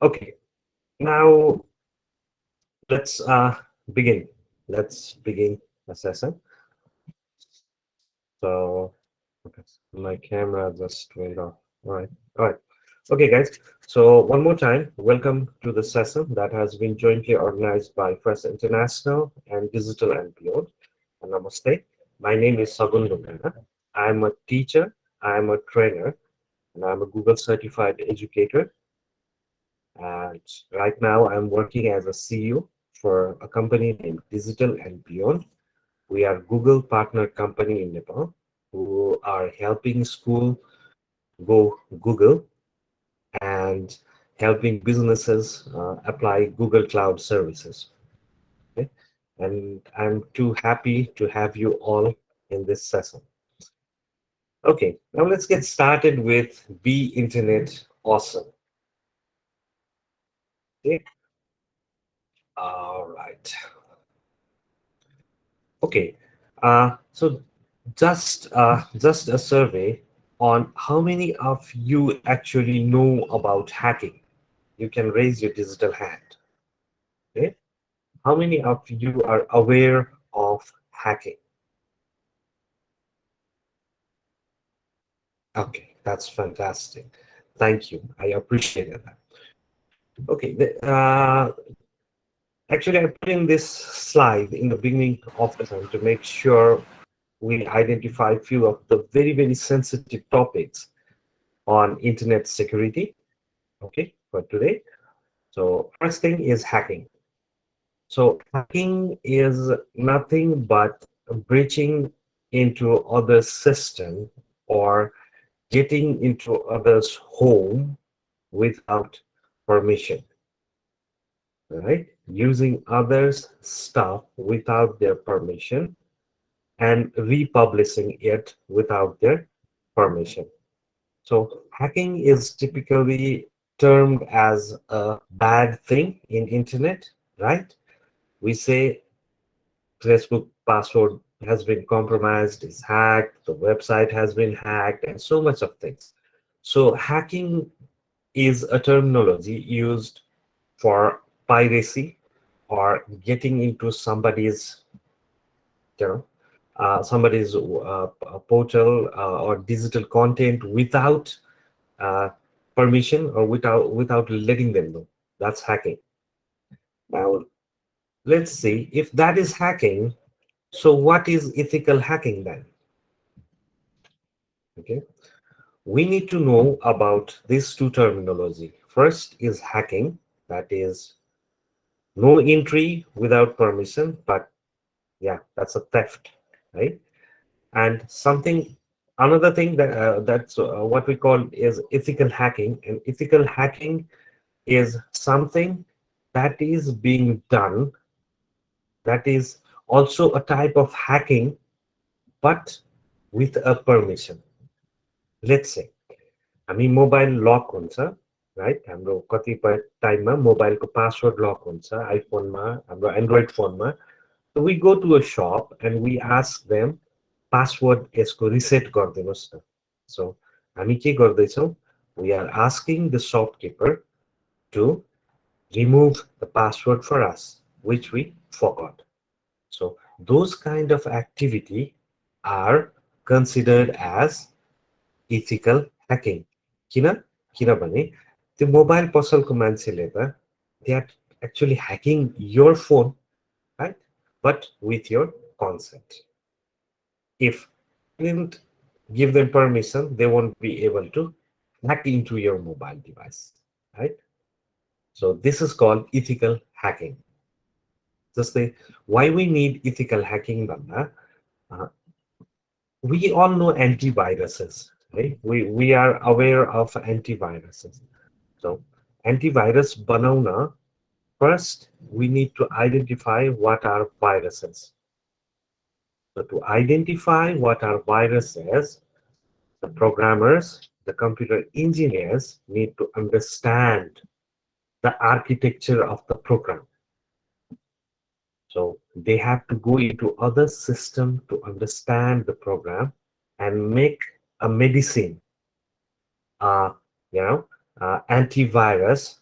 Okay, now let's begin. Let's begin the session. So, okay, my camera just went off. All right. Okay, guys. So one more time, welcome to the session that has been jointly organized by First International and Digital and Beyond. Namaste. My name is Sagun Lukana. I'm a teacher, I'm a trainer, and I'm a Google certified educator. And right now, I'm working as a CEO for a company named Digital and Beyond. We are Google partner company in Nepal who are helping school go Google and helping businesses apply Google Cloud services. Okay? And I'm too happy to have you all in this session. Okay, now let's get started with Be Internet Awesome. Okay, all right. Okay, so just a survey on how many of you actually know about hacking. You can raise your digital hand. Okay, how many of you are aware of hacking? Okay, that's fantastic. Thank you. I appreciate that. Okay, actually, I put in this slide in the beginning of the time to make sure we identify a few of the very sensitive topics on internet security, okay, for today. So first thing is hacking. So hacking is nothing but breaching into other system or getting into others' home without permission, right? Using others' stuff without their permission and republishing it without their permission. So hacking is typically termed as a bad thing in internet, right? We say Facebook password has been compromised, is hacked, the website has been hacked, and so much of things. So hacking is a terminology used for piracy or getting into somebody's, you know, somebody's portal or digital content without uh, permission or without letting them know. That's hacking. Now, let's see if that is hacking. So, what is ethical hacking then? Okay, we need to know about these two terminology. First is hacking, that is no entry without permission, but yeah, that's a theft, right? And something, another thing that's what we call is ethical hacking, and ethical hacking is something that is being done that is also a type of hacking but with a permission. Let's say हामी mobile luck हुन्छ, right? हाम्रो कतिपय टाइममा मोबाइलको password luck हुन्छ आइफोनमा, हाम्रो Android फोनमा. So we go to a shop and we ask them password यसको रिसेट गरिदिनुहोस् न. So हामी के गर्दैछौँ? We are asking the shopkeeper to remove the password for us, which we forgot. So those kind of activity are considered as ethical hacking. किन? किनभने त्यो mobile पसलको मान्छेले त they are actually hacking your phone, right? But with your consent. If you didn't give them permission, they won't be able to hack into your mobile device, right? So this is called ethical hacking. Just the why we need ethical hacking भन्दा we all know antiviruses, right? We are aware of antiviruses. So antivirus बनाउन, first we need to identify what are viruses. So to identify what are viruses, the programmers, the computer engineers need to understand the architecture of the program. So they have to go into other system to understand the program and make a medicine, uh, you know, antivirus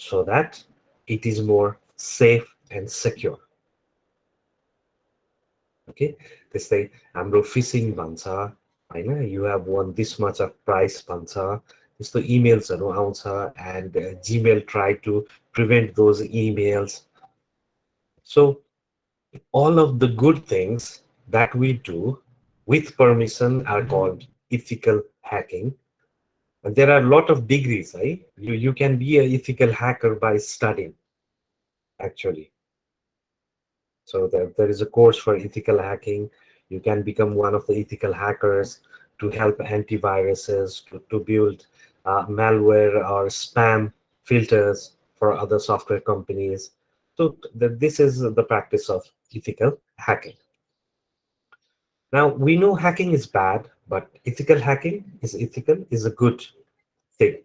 so that it is more safe and secure. Okay, त्यस्तै हाम्रो fishing भन्छ होइन, you have won this much of price भन्छ, त्यस्तो इमेल्सहरू आउँछ, and Gmail try to prevent those emails. So all of the good things that we do with permission are called ethical hacking. And there are a lot of degrees, right? You can be an ethical hacker by studying, actually. So there is a course for ethical hacking. You can become one of the ethical hackers to help antiviruses, to build malware or spam filters for other software companies. So this is the practice of ethical hacking. Now, we know hacking is bad, but ethical is a good thing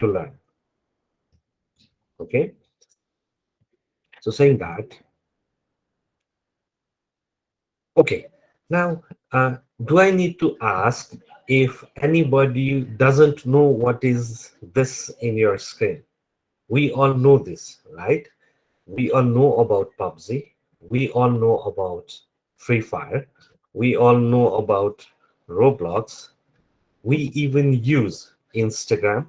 to learn. Okay? So saying that, okay, now do I need to ask if anybody doesn't know what is this in your screen? We all know this, right? We all know about PUBG. We all know about Free Fire. We all know about Roblox. We even use Instagram.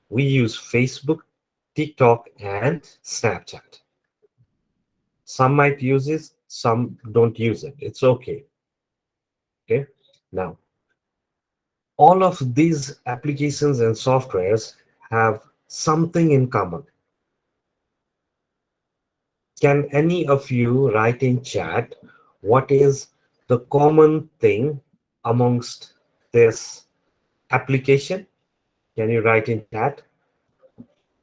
We use Facebook, TikTok, and Snapchat. Some might use it, some don't use it. It's okay. Okay. Now, all of these applications and softwares have something in common. Can any of you write in chat what is the common thing amongst this application? Can you write in chat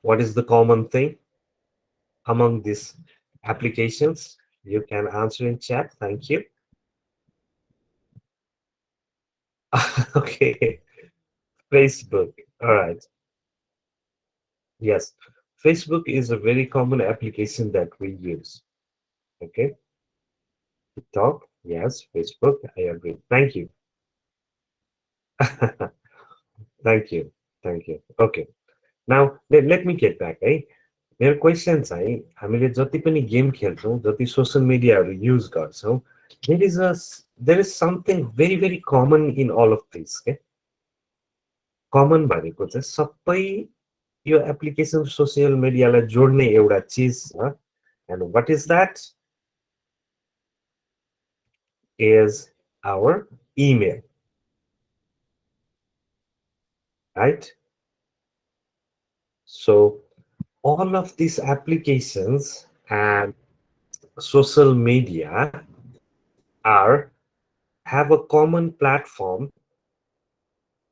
what is the common thing among these applications? You can answer in chat. Thank you. Okay, Facebook. All right. Yes, Facebook is a very common application that we use. Okay, TikTok. Yes, Facebook. I agree. Thank you. Thank you. Thank you. Okay. Now let me get back. मेरो question चाहिँ हामीले जति पनि game खेल्छौँ, जति social मिडियाहरू use गर्छौँ, there is something very very common in all of this के कमन भनेको चाहिँ सबै यो एप्लिकेसन सोसियल मिडियालाई जोड्ने एउटा चिज छ. And what is that? Is our email, right? So all of these applications and social media are have a common platform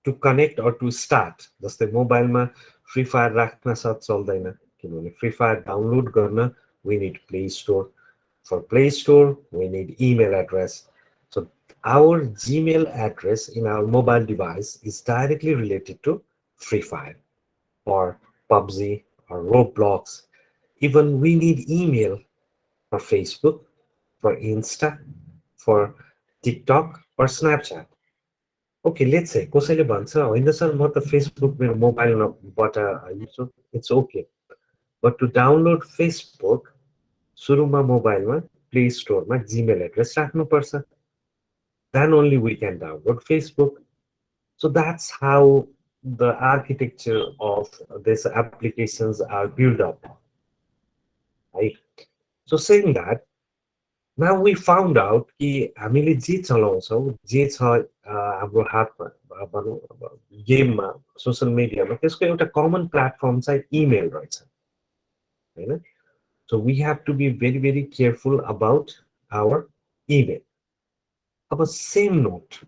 to connect or to start. जस्तै मोबाइलमा फ्री फायर राख्न साथ चल्दैन, किनभने फ्री फायर डाउनलोड गर्न we need Play Store. For Play Store, we need email address. So our Gmail address in our mobile device is directly related to Free Fire or PUBG or Roblox. Even we need email for Facebook, for Insta, for TikTok or Snapchat. Okay, let's say कसैले भन्छ होइन sir म त Facebook मेरो मोबाइलबाट use, it's okay, but to download Facebook सुरुमा मोबाइलमा play स्टोरमा जीमेल एड्रेस राख्नुपर्छ. Then only we can download Facebook. So that's how the architecture of these applications are built up, right? So saying that, now we found out कि हामीले जे चलाउँछौँ, जे छ हाम्रो हातमा, भनौँ अब गेममा, सोसल मिडियामा, त्यसको एउटा कमन प्लेटफर्म चाहिँ इमेल रहेछ, होइन? So we have to be very, very careful about our email. Of a same note,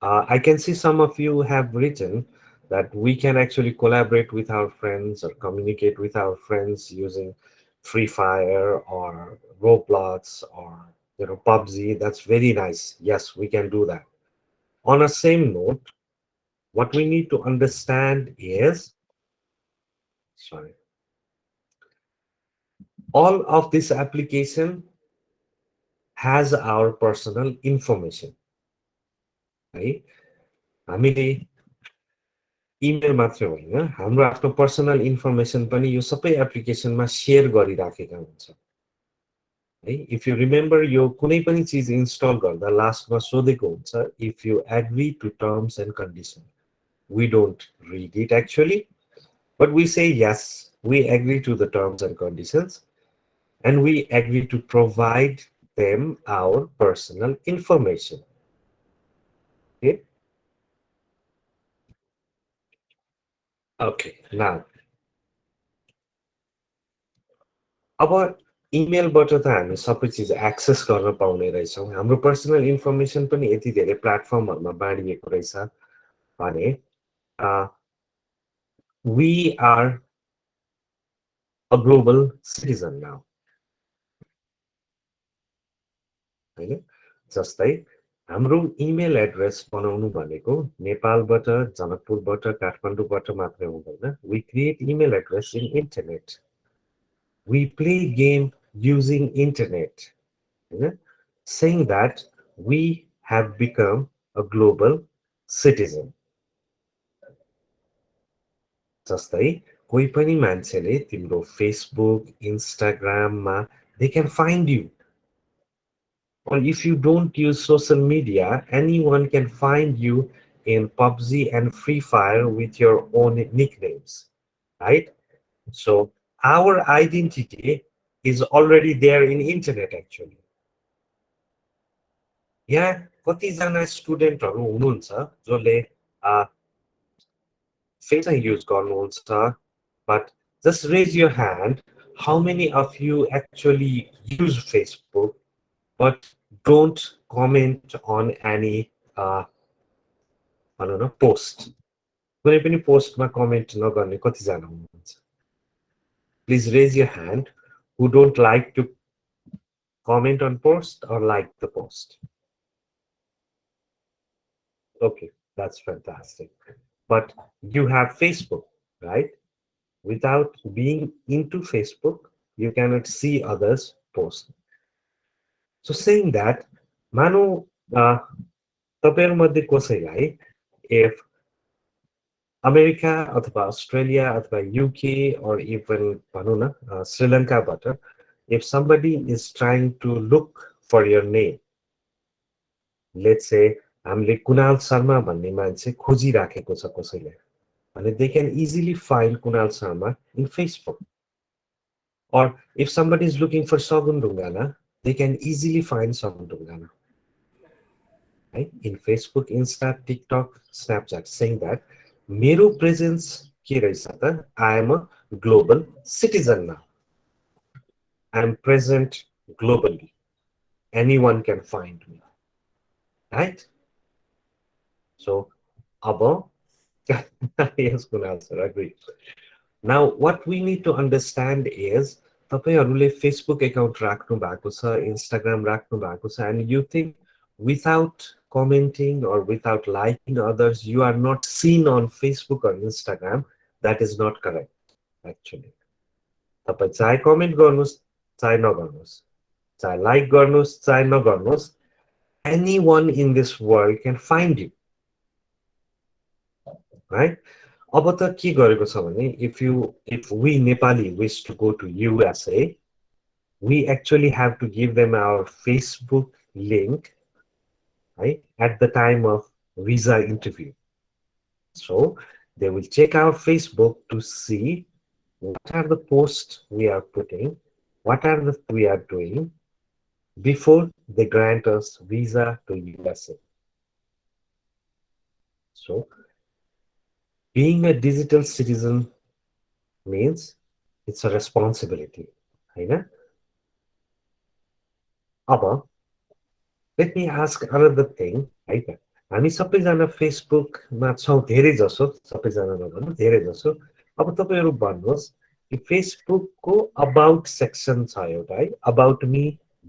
I can see some of you have written that we can actually collaborate with our friends or communicate with our friends using Free Fire or Roblox or PUBG. That's very nice. Yes, we can do that. On a same note, what we need to understand is, sorry, all of this application has our personal information, right? हामीले email मात्रै होइन हाम्रो आफ्नो personal information पनि यो सबै एप्लिकेसनमा share गरिराखेका हुन्छ है इफ यु रिमेम्बर यो कुनै पनि चिज इन्स्टल गर्दा लास्टमा सोधेको हुन्छ if you agree to terms and condition we don't read it actually, but we say yes, we agree to the terms and conditions, and we agree to provide them our personal information. Okay, okay. Now, अब इमेलबाट त हामी सबै चिज access गर्न पाउने रहेछौँ हाम्रो personal information पनि यति धेरै प्लेटफर्महरूमा बाँडिएको रहेछ भने we are a global citizen now होइन जस्तै हाम्रो इमेल एड्रेस बनाउनु भनेको नेपालबाट जनकपुरबाट काठमाडौँबाट मात्रै हुँदैन we create email address in internet we play game using internet होइन saying that we have become a global citizen जस्तै कोही पनि मान्छेले तिम्रो फेसबुक इन्स्टाग्राममा they can find you or if you don't use social media, anyone can find you in PUBG and Free Fire with your own nicknames, right? So our identity is already there in internet actually. यहाँ कतिजना स्टुडेन्टहरू हुनुहुन्छ जसले Facebook use गर्नुहुन्छ but just raise your hand how many of you actually use Facebook but don't comment on any भनौँ न post कुनै पनि पोस्टमा कमेन्ट नगर्ने कतिजना हुनुहुन्छ please raise your hand who don't like to comment on post or like the post okay that's fantastic but you have Facebook right without being into Facebook you cannot see others post so saying that मानौ तपाईहरुमध्ये कसैलाई if America अथवा Australia अथवा UK or even भनौँ न श्रीलङ्काबाट if somebody is trying to look for your name let's say हामीले कुणाल शर्मा भन्ने मान्छे खोजिराखेको छ कसैले भने they can easily find Kunal Sharma in Facebook or if somebody is looking for Sagun Dungana they can easily find Sagun Dungana right in Facebook Insta TikTok Snapchat saying that मेरो presence के रहेछ त I am a global citizen now I am present globally anyone can find me right so above yes Kunal sir agree now what we need to understand is तपाईहरुले Facebook account राख्नु भएको छ Instagram राख्नु भएको छ and you think without commenting or without liking others you are not seen on Facebook or Instagram that is not correct actually तपाई चाहे comment गर्नुस् चाहे नगर्नुस् चाहे लाइक गर्नुस् चाहे नगर्नुस् anyone in this world can find you right अब त के गरेको छ भने if we Nepali wish to go to USA we actually have to give them our Facebook link right at the time of visa interview so they will check our Facebook to see what are the posts we are putting what are the we are doing before they grant us visa to USA so being a digital citizen means it's a responsibility हैन अब let me ask another thing है त हामी सबैजना फेसबुकमा छौं धेरै जसो सबैजना नभन्नु धेरै जसो अब तपाईहरु भन्नुहोस् कि फेसबुकको अबाउट सेक्सन छ एउटा है अबाउट मी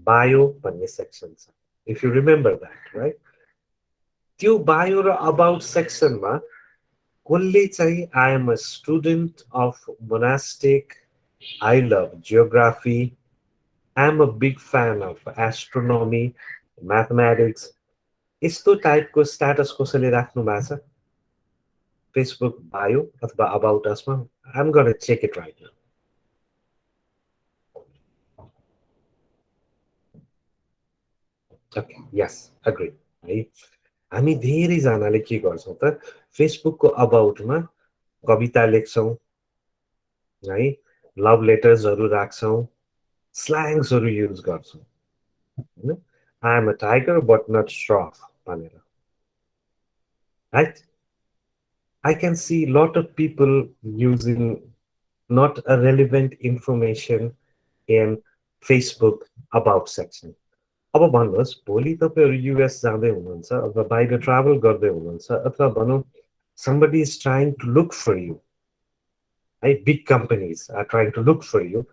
बायो भन्ने सेक्सन छ if you remember that right त्यो बायो र अबाउट सेक्सनमा कसले चाहिँ I am a student of Monastic I love geography I'm a big fan of astronomy mathematics यस्तो टाइपको स्ट्याटस कसैले राख्नु भएको छ Facebook bio अथवा about us मा I'm going to check it right now. Okay, yes, agree. है हामी धेरैजनाले के गर्छौँ त फेसबुकको अबाउटमा कविता लेख्छौँ है लभ लेटर्सहरू राख्छौँ स्ल्याङ्सहरू युज गर्छौँ होइन I am a tiger but not Shroff भनेर right I can see a lot of people using not a relevant information in Facebook about section. अब भन्नुहोस् भोलि तपाईँहरू युएस जाँदै हुनुहुन्छ अथवा बाहिर ट्राभल गर्दै हुनुहुन्छ अथवा भनौँ somebody is trying to look for you. Right? Big companies are trying to look for you.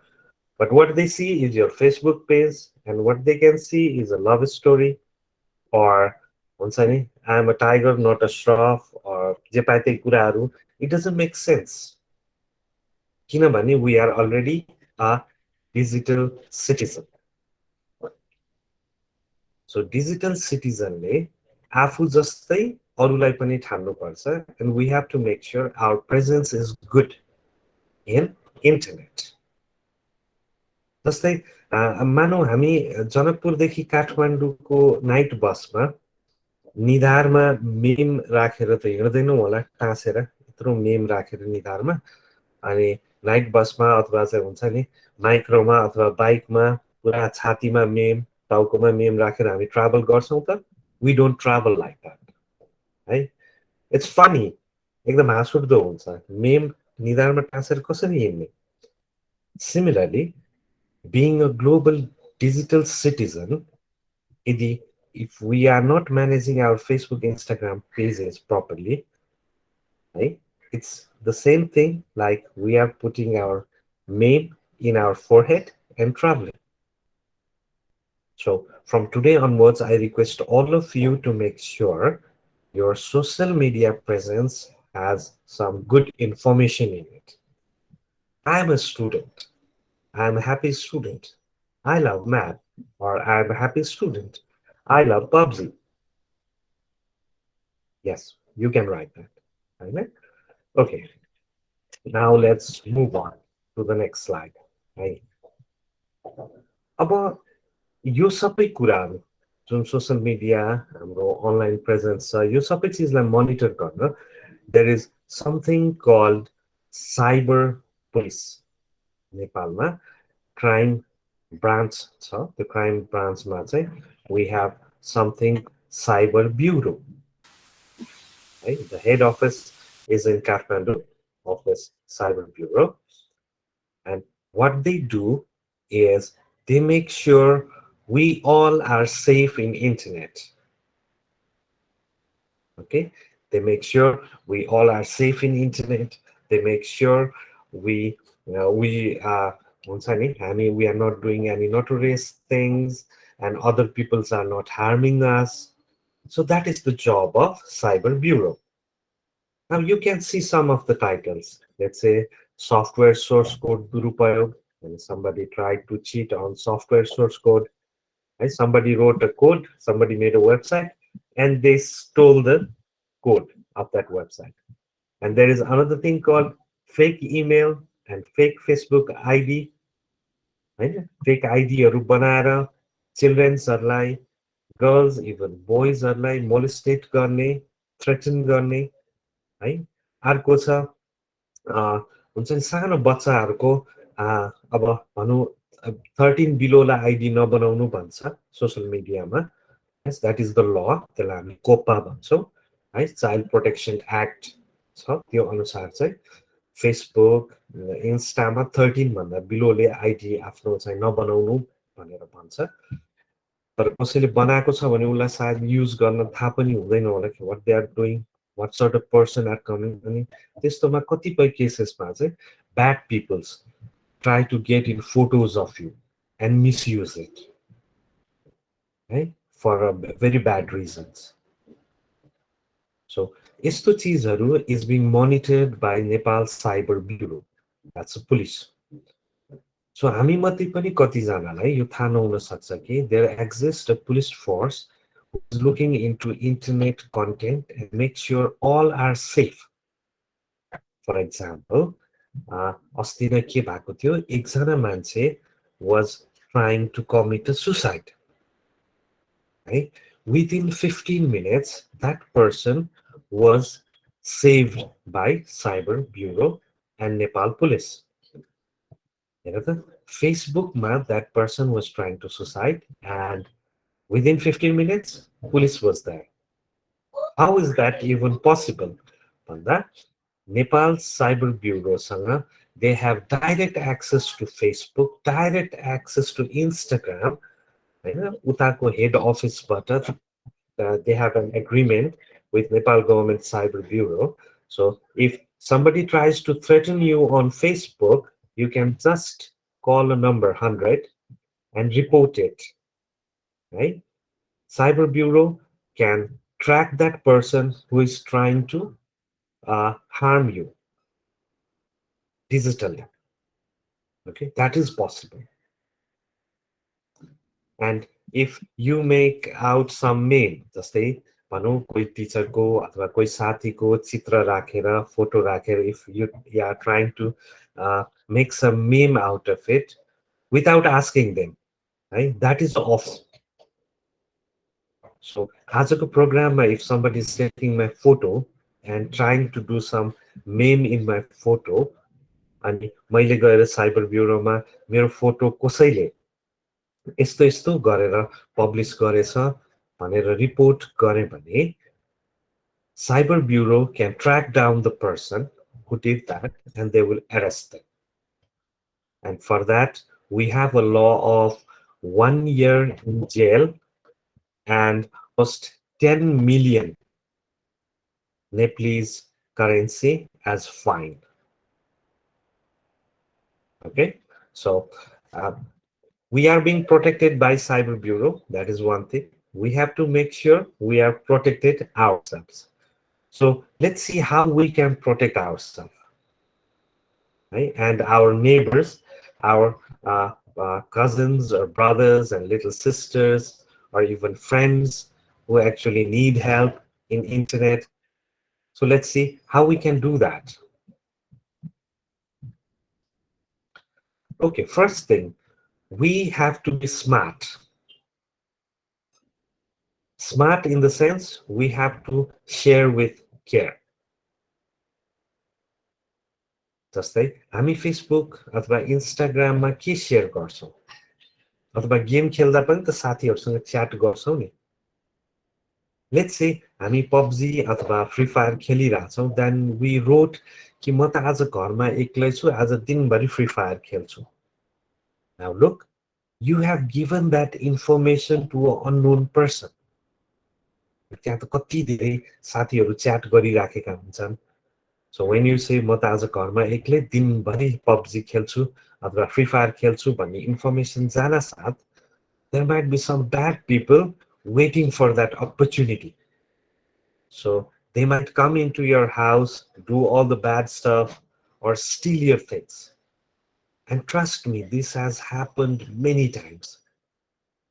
But what they see is your Facebook page, and what they can see is a love story or I'm a tiger, not a Shroff or जे पाए त्यही कुराहरू. It doesn't make sense. किनभने we are already a digital citizen. So digital citizenले आफू जस्तै अरूलाई पनि ठान्नुपर्छ and we have to make sure our presence is good in internet. जस्तै मानौ हामी जनकपुरदेखि काठमाडौँको नाइट बसमा निधारमा मेम राखेर त हिँड्दैनौँ होला टाँसेर यत्रो मेम राखेर निधारमा अनि नाइट बसमा अथवा चाहिँ हुन्छ नि माइक्रोमा अथवा बाइकमा पुरा छातीमा मेम टाउकोमा मेम राखेर हामी ट्राभल गर्छौँ त we don't travel like that है इट्स फनी एकदम हाँसउठ्दो हुन्छ मेम निधारमा टाँसेर कसरी हिँड्ने similarly being a global digital citizen, if we are not managing our Facebook, Instagram pages properly, right, it's the same thing like we are putting our name in our forehead and traveling. So from today onwards, I request all of you to make sure your social media presence has some good information in it. I'm a student. I'm a happy student. I love math. Or I'm a happy student. I love PUBG. Yes, you can write that. Right? Okay, now let's move on to the next slide. Right? अब यो सबै कुराहरू जुन social media हाम्रो online presence छ यो सबै चिजलाई मोनिटर गर्न there is something called cyber police नेपालमा क्राइम branch छ त्यो क्राइम ब्रान्चमा चाहिँ we have something cyber bureau right the head office is in Kathmandu office cyber bureau and what they do is they make sure we all are safe in internet okay they make sure we all are safe in internet they make sure we we we are not doing any notorious things and other peoples are not harming us so that is the job of cyber bureau now you can see some of the titles let's say software source code durupayog and somebody tried to cheat on software source code right? Somebody wrote a code somebody made a website and they stole the code of that website and there is another thing called fake email and fake Facebook ID होइन fake आइडीहरू बनाएर चिल्ड्रेन्सहरूलाई girls even बोइजहरूलाई मोलेस्टेट गर्ने threaten गर्ने है अर्को छ हुन्छ नि सानो बच्चाहरूको अब भनौँ 13 बिलोलाई आइडी नबनाउनु भन्छ सोसल मिडियामा yes that is the law त्यसलाई हामी कोपा भन्छौँ है चाइल्ड प्रोटेक्सन एक्ट छ त्यो अनुसार चाहिँ फेसबुक इन्स्टामा 13 भन्दा बिलोले आइडी आफ्नो चाहिँ नबनाउनु भनेर भन्छ तर कसैले बनाएको छ भने उसलाई सायद युज गर्न थाहा पनि हुँदैन होला कि what they are doing what sort of person are coming अनि त्यस्तोमा कतिपय केसेसमा चाहिँ bad peoples try to get in photos of you and misuse it है for very bad reasons So, यस्तो चिजहरू is being monitored by Nepal Cyber Bureau. That's a police. So, हामी मध्ये पनि कतिजनालाई यो थाहा नहुन सक्छ कि there exists a police force who is looking into internet content and make sure all are safe. For example अस्ति नै के भएको थियो एकजना मान्छे was trying to commit a suicide, right? Within 15 minutes, that person was saved by Cyber Bureau and Nepal police. हेर त फेसबुकमा that person was trying to suicide and within 15 minutes, police was there. How is that even possible? भन्दा Nepal Cyber Bureauसँग they have direct access to Facebook, direct access to Instagram, होइन उताको head अफिसबाट they have an agreement with Nepal government cyber bureau. So if somebody tries to threaten you on Facebook, you can just call a number 100 and report it, right? Cyber bureau can track that person who is trying to harm you digitally. Okay, that is possible. And if you make out some meme, जस्तै भनौँ कोही टिचरको अथवा कोही साथीको चित्र राखेर photo राखेर if you are trying to make some meme out of it without asking them, right? That is off. So आजको प्रोग्राममा if somebody is taking my photo and trying to do some meme in my photo अनि मैले गएर cyber ब्युरोमा मेरो photo कसैले यस्तो यस्तो गरेर पब्लिस गरेछ भनेर रिपोर्ट गरे भने Cyber Bureau can track down the person who did that and they will arrest them. And for that, we have a law of 1 year in jail and almost 10 million Nepalese currency as fine. Okay, so we are being protected by Cyber Bureau. That is one thing. We have to make sure we are protected ourselves. So let's see how we can protect ourselves, right? And our neighbors, our cousins or brothers and little sisters, or even friends who actually need help in internet. So let's see how we can do that. Okay, first thing, we have to be smart. Smart in the sense we have to share with care. जस्तै हामी Facebook अथवा इन्स्टाग्राममा के share गर्छौँ अथवा game खेल्दा पनि त साथीहरूसँग च्याट गर्छौँ नि लेट्स से हामी पबजी अथवा फ्री फायर खेलिरहेछौँ देन वी रोट कि म त आज घरमा एक्लै छु आज दिनभरि फ्री फायर खेल्छु now look you have given that information to an unknown person त्यहाँ त कति धेरै साथीहरू च्याट गरिराखेका हुन्छन् So when you say म त आज घरमा एक्लै दिनभरि पबजी खेल्छु अथवा फ्री फायर खेल्छु भन्ने इन्फर्मेसन जान साथ there might be some bad people waiting for that opportunity. So they might come into your house, do all the bad stuff, or steal your things. And trust me, this has happened many times.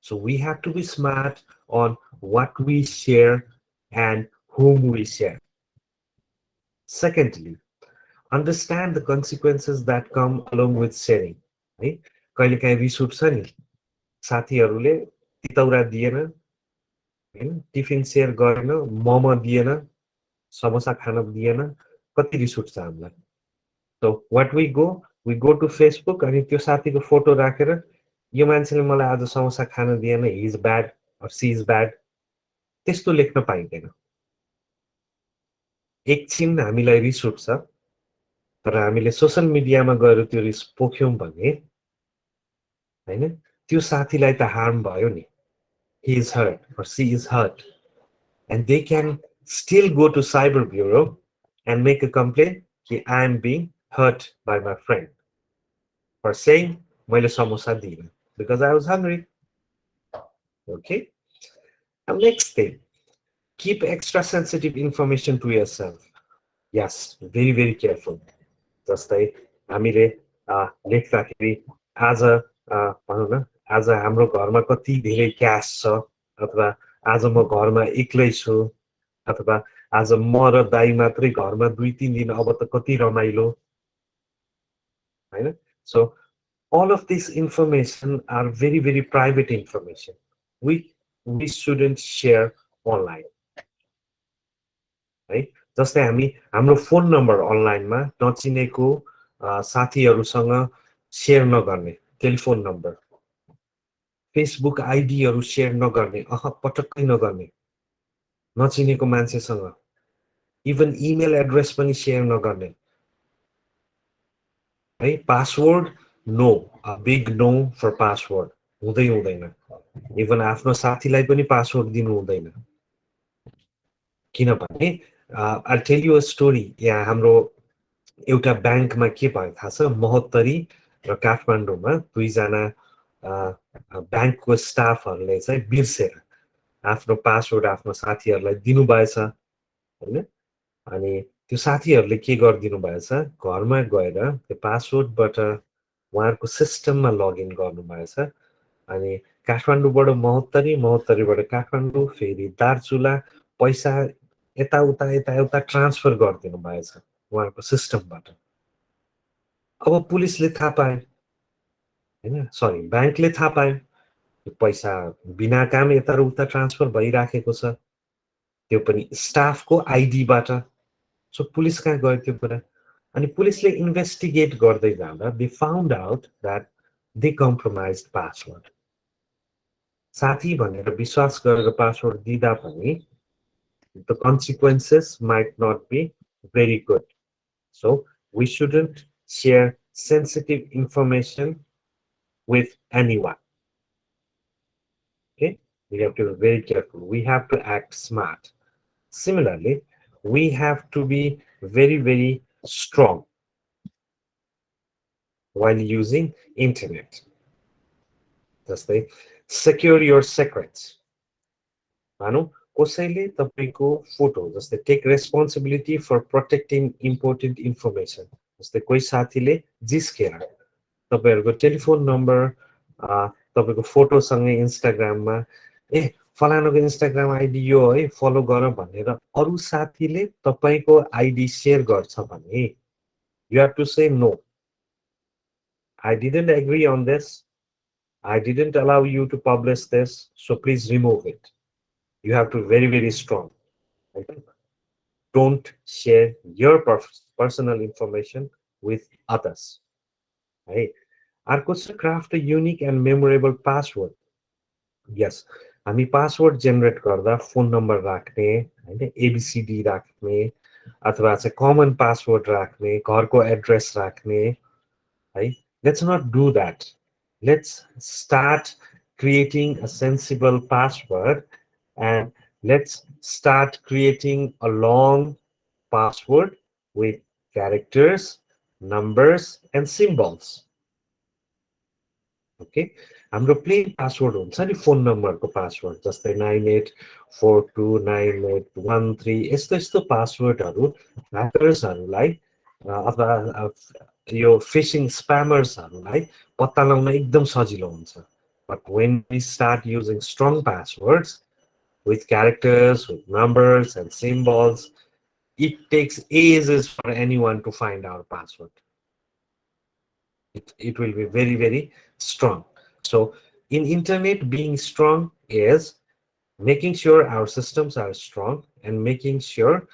So we have to be smart on what we share and whom we share. Secondly, understand the consequences that come along with sharing. है कहिलेकाहीँ रिस उठ्छ नि साथीहरूले तितौरा दिएन हैन tiffin share गरेन मोमो दिएन समोसा खान दिएन कति रिस उठ्छ हामीलाई so what we go to Facebook अनि त्यो साथीको फोटो राखेर यो मान्छेले मलाई आज समोसा खान दिएन he is bad or she is bad त्यस्तो लेख्न पाइँदैन एकछिन हामीलाई रिस उठ्छ तर हामीले सोशल मिडियामा गएर त्यो रिस पोख्यौं भने हैन त्यो साथीलाई त हार्म भयो नि he is hurt or she is hurt and they can still go to cyber bureau and make a complaint that I am being hurt by my friend for saying मैले समोसा दिएन because I was hungry. Okay, now next thing, keep extra sensitive information to yourself. Yes, very careful. जस्तै हामीले लेख्दाखेरि आज भनौँ न आज हाम्रो घरमा कति धेरै क्याश छ अथवा आज म घरमा एक्लै छु अथवा आज म र दाई मात्रै घरमा 2-3 दिन, अब त कति रमाइलो होइन. सो all of this information are very very private information. We shouldn't share online, है. जस्तै हामी हाम्रो फोन नम्बर अनलाइनमा नचिनेको साथीहरूसँग सेयर नगर्ने, टेलिफोन नम्बर, फेसबुक आइडीहरू सेयर नगर्ने, पटक्कै नगर्ने, नचिनेको मान्छेसँग. इभन इमेल एड्रेस पनि सेयर नगर्ने, है. Password no, a big no for password. हुँदैन. इभन आफ्नो साथीलाई पनि पासवर्ड दिनु हुँदैन, किनभने I tell you a story. यहाँ हाम्रो एउटा ब्याङ्कमा के भयो थाहा छ, महोत्तरी र काठमाडौँमा दुईजना ब्याङ्कको स्टाफहरूले चाहिँ बिर्सेर आफ्नो पासवर्ड आफ्नो साथीहरूलाई दिनुभएछ होइन. अनि त्यो साथीहरूले के गरिदिनु भएछ, घरमा गएर त्यो पासवर्डबाट उहाँहरूको सिस्टममा लगइन गर्नुभएछ. अनि काठमाडौँबाट महोत्तरी, महोत्तरीबाट काठमाडौँ, फेरि दार्चुला, पैसा यताउता ट्रान्सफर गरिदिनु भएछ उहाँहरूको सिस्टमबाट. अब पुलिसले थाहा पायो होइन, सरी ब्याङ्कले थाहा पायो पैसा बिना काम यता र उता ट्रान्सफर भइराखेको छ, त्यो पनि स्टाफको आइडीबाट. सो पुलिस कहाँ गयो त्यो कुरा. अनि पुलिसले इन्भेस्टिगेट गर्दै जाँदा they found out that they compromise password. साथी भनेर विश्वास गरेर पासवर्ड दिँदा पनि the consequences might not be very good. So we shouldn't share sensitive information with anyone. Okay, we have to be very careful. We have to act smart. Similarly, we have to be very, very strong while using internet. जस्तै secure your secrets. भनौँ कसैले तपाईँको photo, जस्तै take responsibility for protecting important information. जस्तै कोही साथीले जिस्केर तपाईँहरूको telephone number तपाईँको फोटोसँगै इन्स्टाग्राममा फलानुको इन्स्टाग्राम आइडी यो है, फलो गर भनेर अरू साथीले तपाईँको आइडी सेयर गर्छ भने you have to say no, I didn't agree on this, I didn't allow you to publish this, so please remove it. You have to be very, very strong. Okay? Don't share your personal information with others. Right? अर्को छ craft a unique and memorable password. Yes, हामी password generate गर्दा phone number राख्ने होइन, ABCD राख्ने, अथवा चाहिँ कमन password राख्ने, घरको एड्रेस राख्ने है. Let's not do that. Let's start creating a sensible password, and let's start creating a long password with characters, numbers, and symbols. Okay, हाम्रो प्लेन पासवर्ड हुन्छ नि फोन नम्बरको पासवर्ड, जस्तै 98429813, यस्तो यस्तो पासवर्डहरू ह्याकर्सहरूलाई अथवा यो फिशिङ स्प्यामर्सहरूलाई पत्ता लगाउन एकदम सजिलो हुन्छ. But when we start using strong passwords with characters, with numbers and symbols, it takes ages for anyone to find our password. It will be very, very strong. So in internet, being strong is making sure our systems are strong and making sure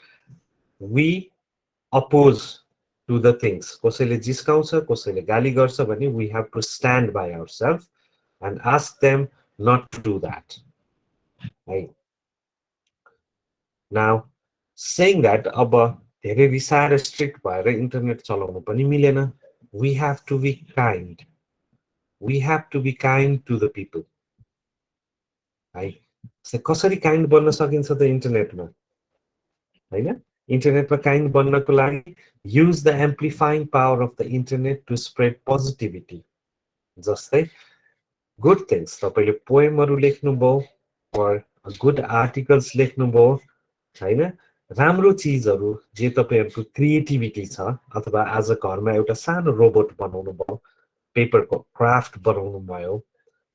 we oppose to the things. कसैले जिस्काउँछ, कसैले गाली गर्छ भने we have to stand by ourselves and ask them not to do that. Right? Now, saying that, अब धेरै रिसाएर strict भएर internet चलाउनु पनि मिलेन. We have to be kind. We have to be kind to the people. है, कसरी kind बन्न सकिन्छ त इन्टरनेटमा हैन. इन्टरनेटमा काइन्ड बन्नको लागि use the amplifying power of the internet to spread positivity. जस्तै good things, तपाईले पोएमहरु लेख्नुभयो or good articles लेख्नुभयो हैन, राम्रो चीजहरु जे तपाईहरुको क्रिएटिभिटी छ, अथवा आज घरमा एउटा सानो रोबोट बनाउनु भयो, पेपरको क्राफ्ट बनाउनु भयो,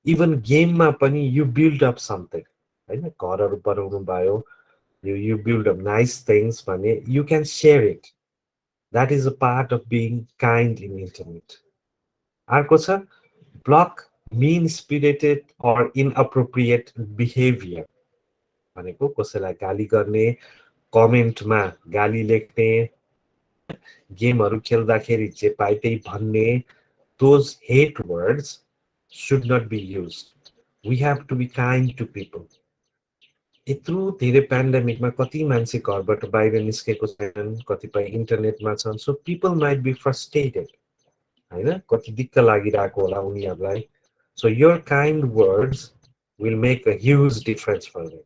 इभन गेममा पनि यु बिल्ड अप समथिङ हैन, घरहरु बनाउनु भयो, You build up nice things, money, you can share it. That is a part of being kind in internet. अर्को छ block mean spirited or inappropriate behavior भनेको कसैलाई गाली गर्ने कमेन्टमा गाली लेख्ने गेमहरू खेल्दाखेरि जे पाए त्यही भन्ने those hate words should not be used. We have to be kind to people. यत्रो धेरै पेन्डेमिकमा कति मान्छे घरबाट बाहिर निस्केको छैनन्, कतिपय इन्टरनेटमा छन्, सो पिपल माइट बी फ्रस्ट्रेटेड, होइन, कति दिक्क लागिरहेको होला उनीहरूलाई. So your kind words will make a huge difference for them.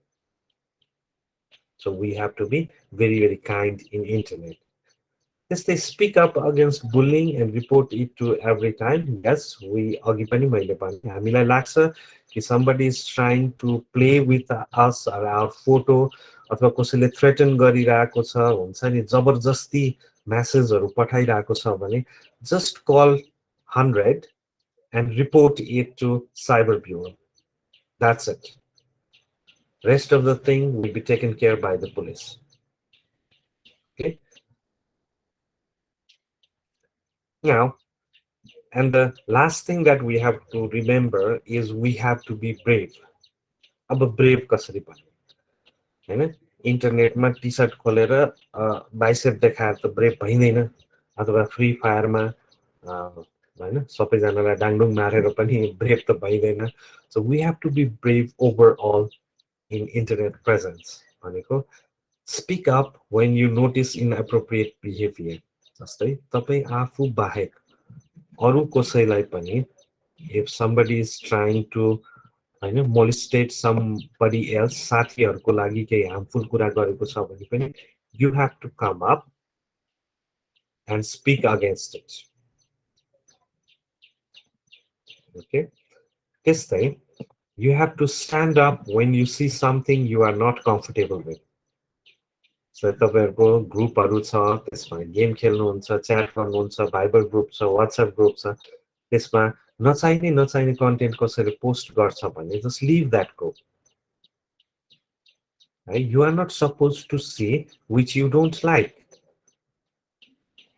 So we have to be very, very kind in internet. Yes, they speak up against bullying and report it to every time. Yes, we अघि पनि मैले भने हामीलाई लाग्छ कि somebody is trying to play with us or our photo अथवा कसैले threaten गरिरहेको छ, हुन्छ नि, जबरजस्ती मेसेजहरू पठाइरहेको छ भने just call 100 and report it to cyber bureau. That's it. Rest of the thing will be taken care by the police. Okay. Now, and the last thing that we have to remember is we have to be brave. अब brave कसरी भन्ने हैन, इन्टरनेटमा T shirt खोलेर bicep देखाएर त brave भइँदैन, अथवा free फायरमा हैन सबैजनालाई डाङडुङ मारेर पनि ब्रेभ त भइँदैन. So we have to be brave overall in internet presence भनेको speak up when you notice inappropriate behavior. जस्तै तपाईँ आफू बाहेक अरू कसैलाई पनि if somebody is trying to होइन molestate somebody else, साथीहरूको लागि केही हार्मफुल कुरा गरेको छ भने पनि you have to come up and speak against it. Okay, त्यस्तै you have to stand up when you see something you are not comfortable with. So तपाईँहरूको ग्रुपहरू छ, त्यसमा गेम खेल्नुहुन्छ, च्याट गर्नुहुन्छ, भाइबर ग्रुप छ, वाट्सएप ग्रुप छ, त्यसमा नचाहिने content कसैले post गर्छ भने just leave that group. You are not supposed to see which you don't like.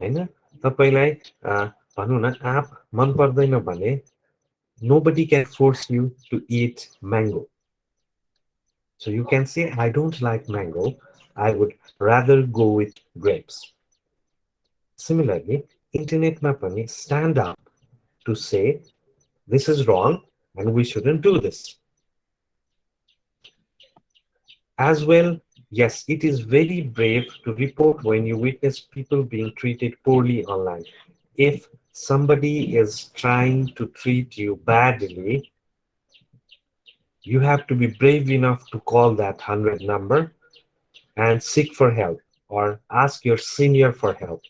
हैन, तपाईलाई भनौं न आँप मन पर्दैन भने nobody can force you to eat mango. So you can say I don't like mango, I would rather go with grapes. Similarly, internetमा पनि stand up to say this is wrong and we shouldn't do this. As well, yes, it is very brave to report when you witness people being treated poorly online. If somebody is trying to treat you badly, you have to be brave enough to call that 100 number and seek for help or ask your senior for help.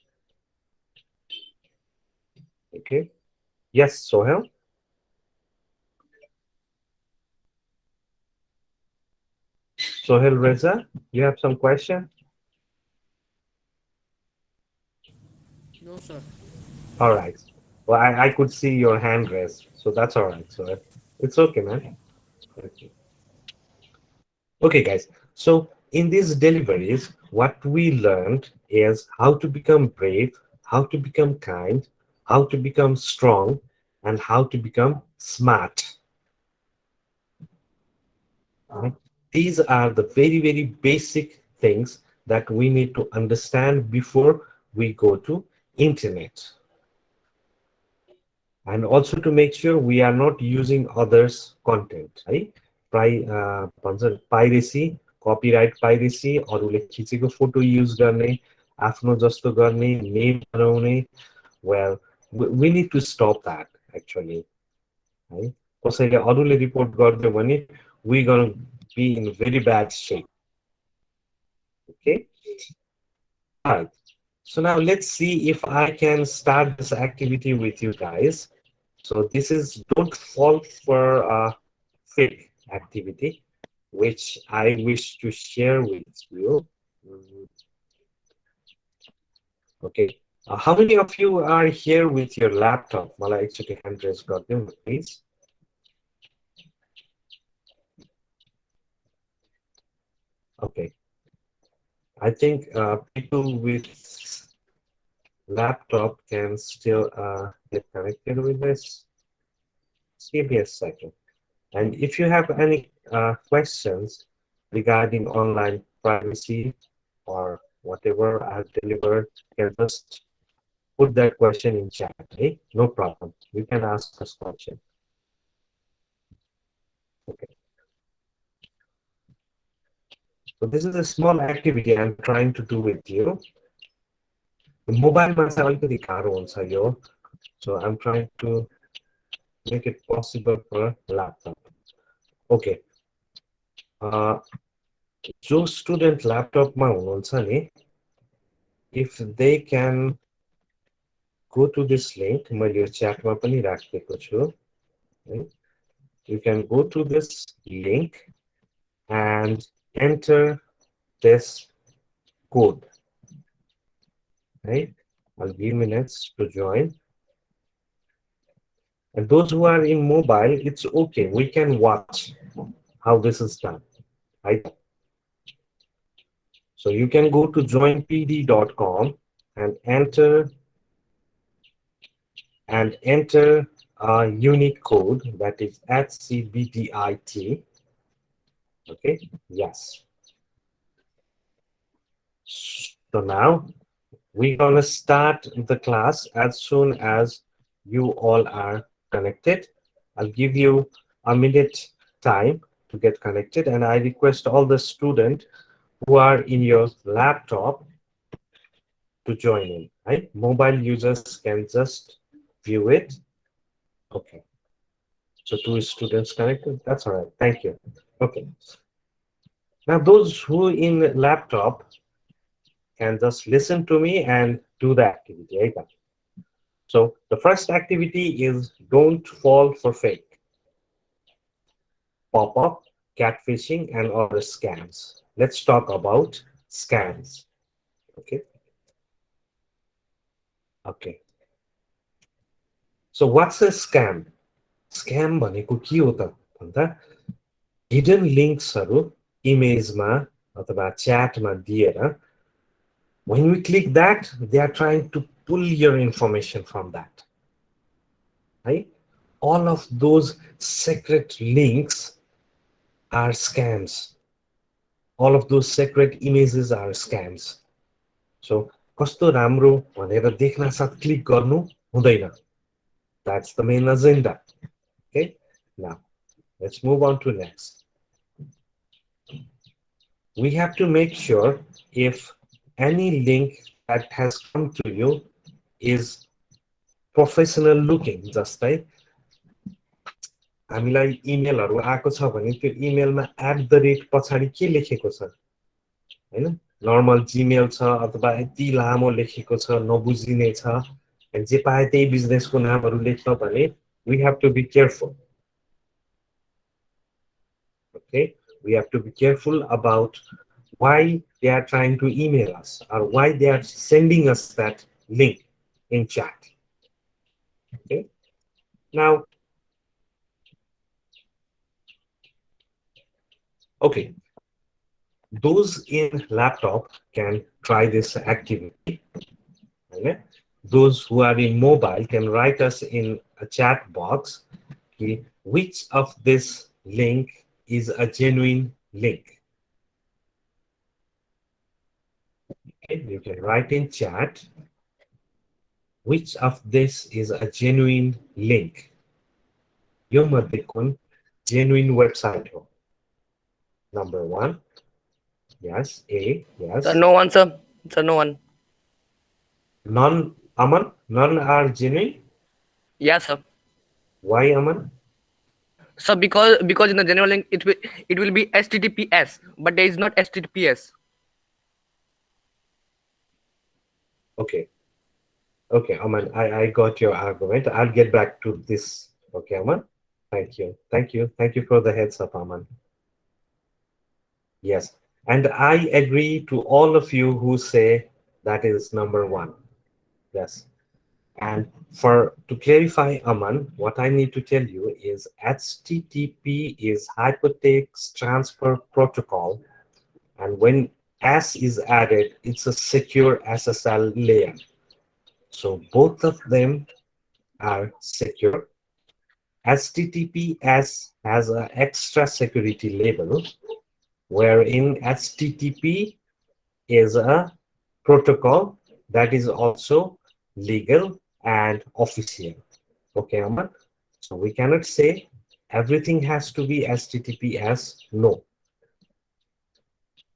Okay. Yes, Sohel? Sohel Reza, you have some question? No, sir. All right. Well, I could see your hand raised, so that's all right. So it's okay, man. Okay. Okay, guys. So in these deliveries, what we learned is how to become brave, how to become kind, how to become strong, and how to become smart. Right? These are the very, very basic things that we need to understand before we go to internet. And also to make sure we are not using others' content, right? Piracy, copyright piracy, अरूले खिचेको photo use गर्ने, आफ्नो जस्तो गर्ने, name बनाउने. Well, we need to stop that actually. है कसैले अरूले रिपोर्ट गर्दियो भने we gonna be in very bad shape. Okay. All right. So now let's see if I can start this activity with you guys. So this is don't fall for a fake activity, which I wish to share with you. Okay. How many of you are here with your laptop? Mala actually hand raise garden, please. Okay. I think people with laptop can still get connected with this. Just give me a second. And if you have any questions regarding online privacy or whatever I've delivered, you can just put that question in chat. Okay? No problem. You can ask us question. Okay. So this is a small activity I'm trying to do with you. मोबाइलमा चाहिँ अलिकति गाह्रो हुन्छ यो. So I'm trying to make it possible for laptop. Okay. जो student ल्यापटपमा हुनुहुन्छ नि, if they can go to this link, मैले यो च्याटमा पनि राखेको छु. You can go to this link and enter this code. Right? I'll give minutes to join. And those who are in mobile, it's okay. We can watch how this is done. Right? So you can go to joinpd.com and enter a unique code that is @cbdit. Okay, yes. So now we're gonna start the class as soon as you all are connected. I'll give you a minute time to get connected, and I request all the students who are in your laptop to join in. Right? Mobile users can just view it. Okay. So 2 students connected. That's all right. Thank you. Okay. Now those who in laptop can just listen to me and do the activity. Right? So the first activity is don't fall for fake, pop-up, catfishing, and other scams. Let's talk about scams. Okay. Okay. So what's a scam? Scam भनेको के हो त भन्दा hidden लिंक्सहरु इमेजमा अथवा च्याटमा दिएर when we click that, they are trying to pull your information from that. Right? All of those secret links are scams. All of those secret images are scams. So कस्तो राम्रो भनेर देख्न साथ क्लिक गर्नु हुँदैन. That's the main agenda. Okay? Now, let's move on to next. We have to make sure if any link that has come to you is professional looking. जस्तै हामीलाई इमेलहरु आएको छ भने त्यो इमेलमा @ पछाडी के लेखेको छ हैन, नर्मल जीमेल छ अथवा यति लामो लेखेको छ नबुझिने छ, जे पाए त्यही बिजनेसको नामहरु लेख्न भने we have to be careful. Okay, we have to be careful about why they are trying to email us or why they are sending us that link in chat. Okay, now, okay, those in laptop can try this activity. Okay? Those who are in mobile can write us in a chat box, okay, which of this link is a genuine link. Okay, you can write in chat which of this is a genuine link. यो मध्ये कुन genuine website हो? Number 1. Yes, A. Yes. Sir, no one, sir. Sir, no one. None, Aman? None are genuine? Yes, sir. Why, Aman? Sir, because in the general link it will be HTTPS, but there is not HTTPS. Okay. Okay, Aman, I got your argument. I'll get back to this. Okay, Aman? Thank you. Thank you. Thank you for the heads up, Aman. Yes. And I agree to all of you who say that is number 1. Yes. And to clarify, Aman, what I need to tell you is HTTP is Hypertext Transfer Protocol. And when S is added, it's a secure SSL layer. So both of them are secure. HTTPS has an extra security label, wherein HTTP is a protocol that is also legal and official. Okay, Aman? So we cannot say everything has to be HTTPS. No.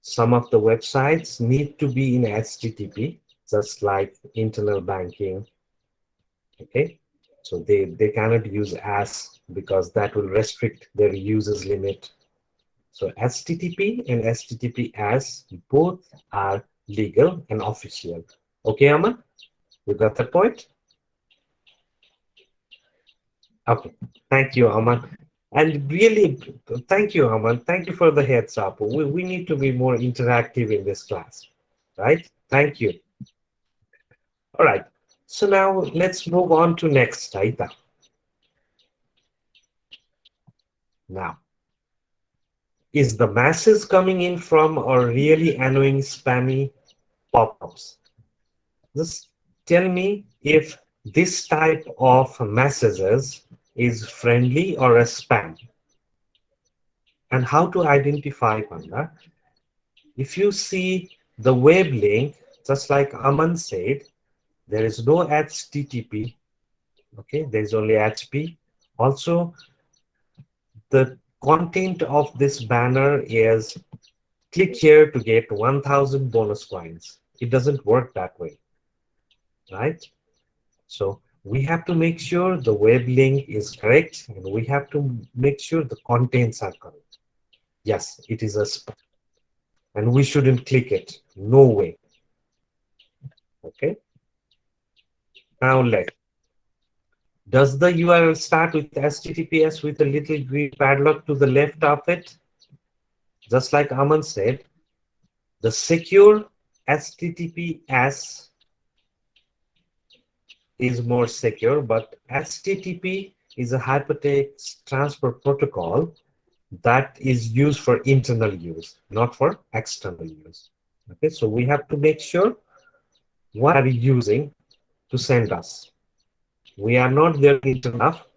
Some of the websites need to be in HTTP, just like internal banking. Okay, so they cannot use as because that will restrict their users limit. So HTTP and HTTPS both are legal and official. Okay, Aman, you got the point? Okay, thank you, Aman. And really, thank you, Aman. Thank you for the heads up. We need to be more interactive in this class, right? Thank you. All right. So now let's move on to next, Aita. Now, is the masses coming in from or really annoying spammy pop-ups? Just tell me if this type of messages is friendly or a spam, and how to identify, Panda. If you see the web link, just like Aman said, there is no HTTP, okay, there's only HP. Also, the content of this banner is click here to get 1000 bonus coins. It doesn't work that way, right? So we have to make sure the web link is correct and we have to make sure the contents are correct. Yes, it is a spam and we shouldn't click it. No way. Okay. Now does the URL start with HTTPS with a little green padlock to the left of it? Just like Aman said, the secure HTTPS is more secure, but HTTP is a hypertext transfer protocol that is used for internal use, not for external use. Okay, so we have to make sure what are you using to send us. We are not there enough.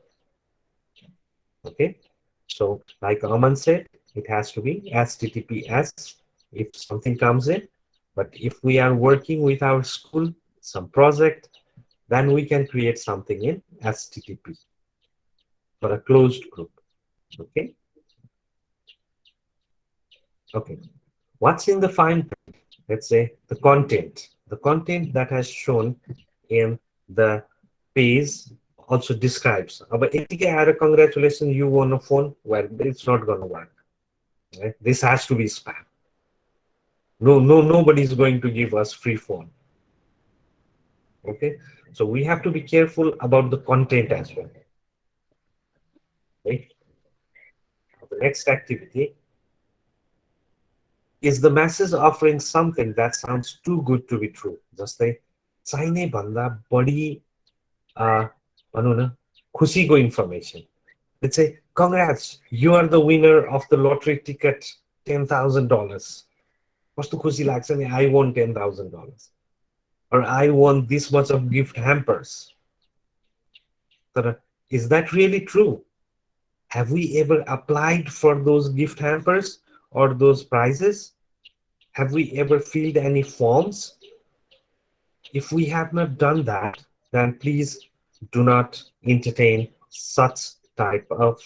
Okay, so like Aman said, it has to be HTTPS if something comes in. But if we are working with our school, some project, then we can create something in HTTP for a closed group. Okay. Okay. What's in the fine print? Let's say the content that has shown in the page also describes. But congratulations, you won a phone. Well, it's not going to work. Right? This has to be spam. Nobody's going to give us free phone. Okay, so we have to be careful about the content as well. Right? The next activity is the masses offering something that sounds too good to be true. जस्तै चाहिने भन्दा बढी भनौँ न खुसीको information. Let's say, congrats, you are the winner of the lottery ticket, $10,000. कस्तो खुसी लाग्छ नि, I won $10,000. Or I won this much of gift hampers. But is that really true? Have we ever applied for those gift hampers or those prizes? Have we ever filled any forms? If we have not done that, then please do not entertain such type of,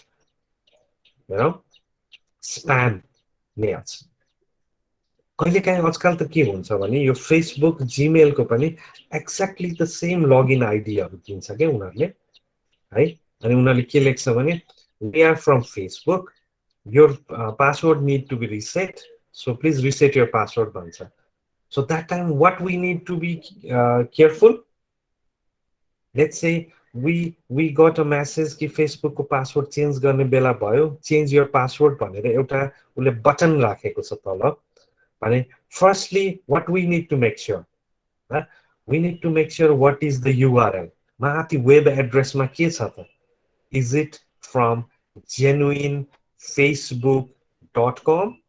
spam mails. कहिलेकाहीँ आजकल त के हुन्छ भने यो Facebook जिमेलको पनि exactly the same login आइडीहरू दिन्छ क्या उनीहरूले है अनि उनीहरूले के लेख्छ भने we are from Facebook, your password need to be reset, so please reset your password भन्छ. So that time what we need to be careful. Let's say we got a message कि Facebook को password change गर्ने बेला भयो, change your password भनेर एउटा उले button राखेको छ तल. Firstly, what we need to make sure, we need to make sure what is the URL. माथि web address मा के छ त? Is it from genuinefacebook.com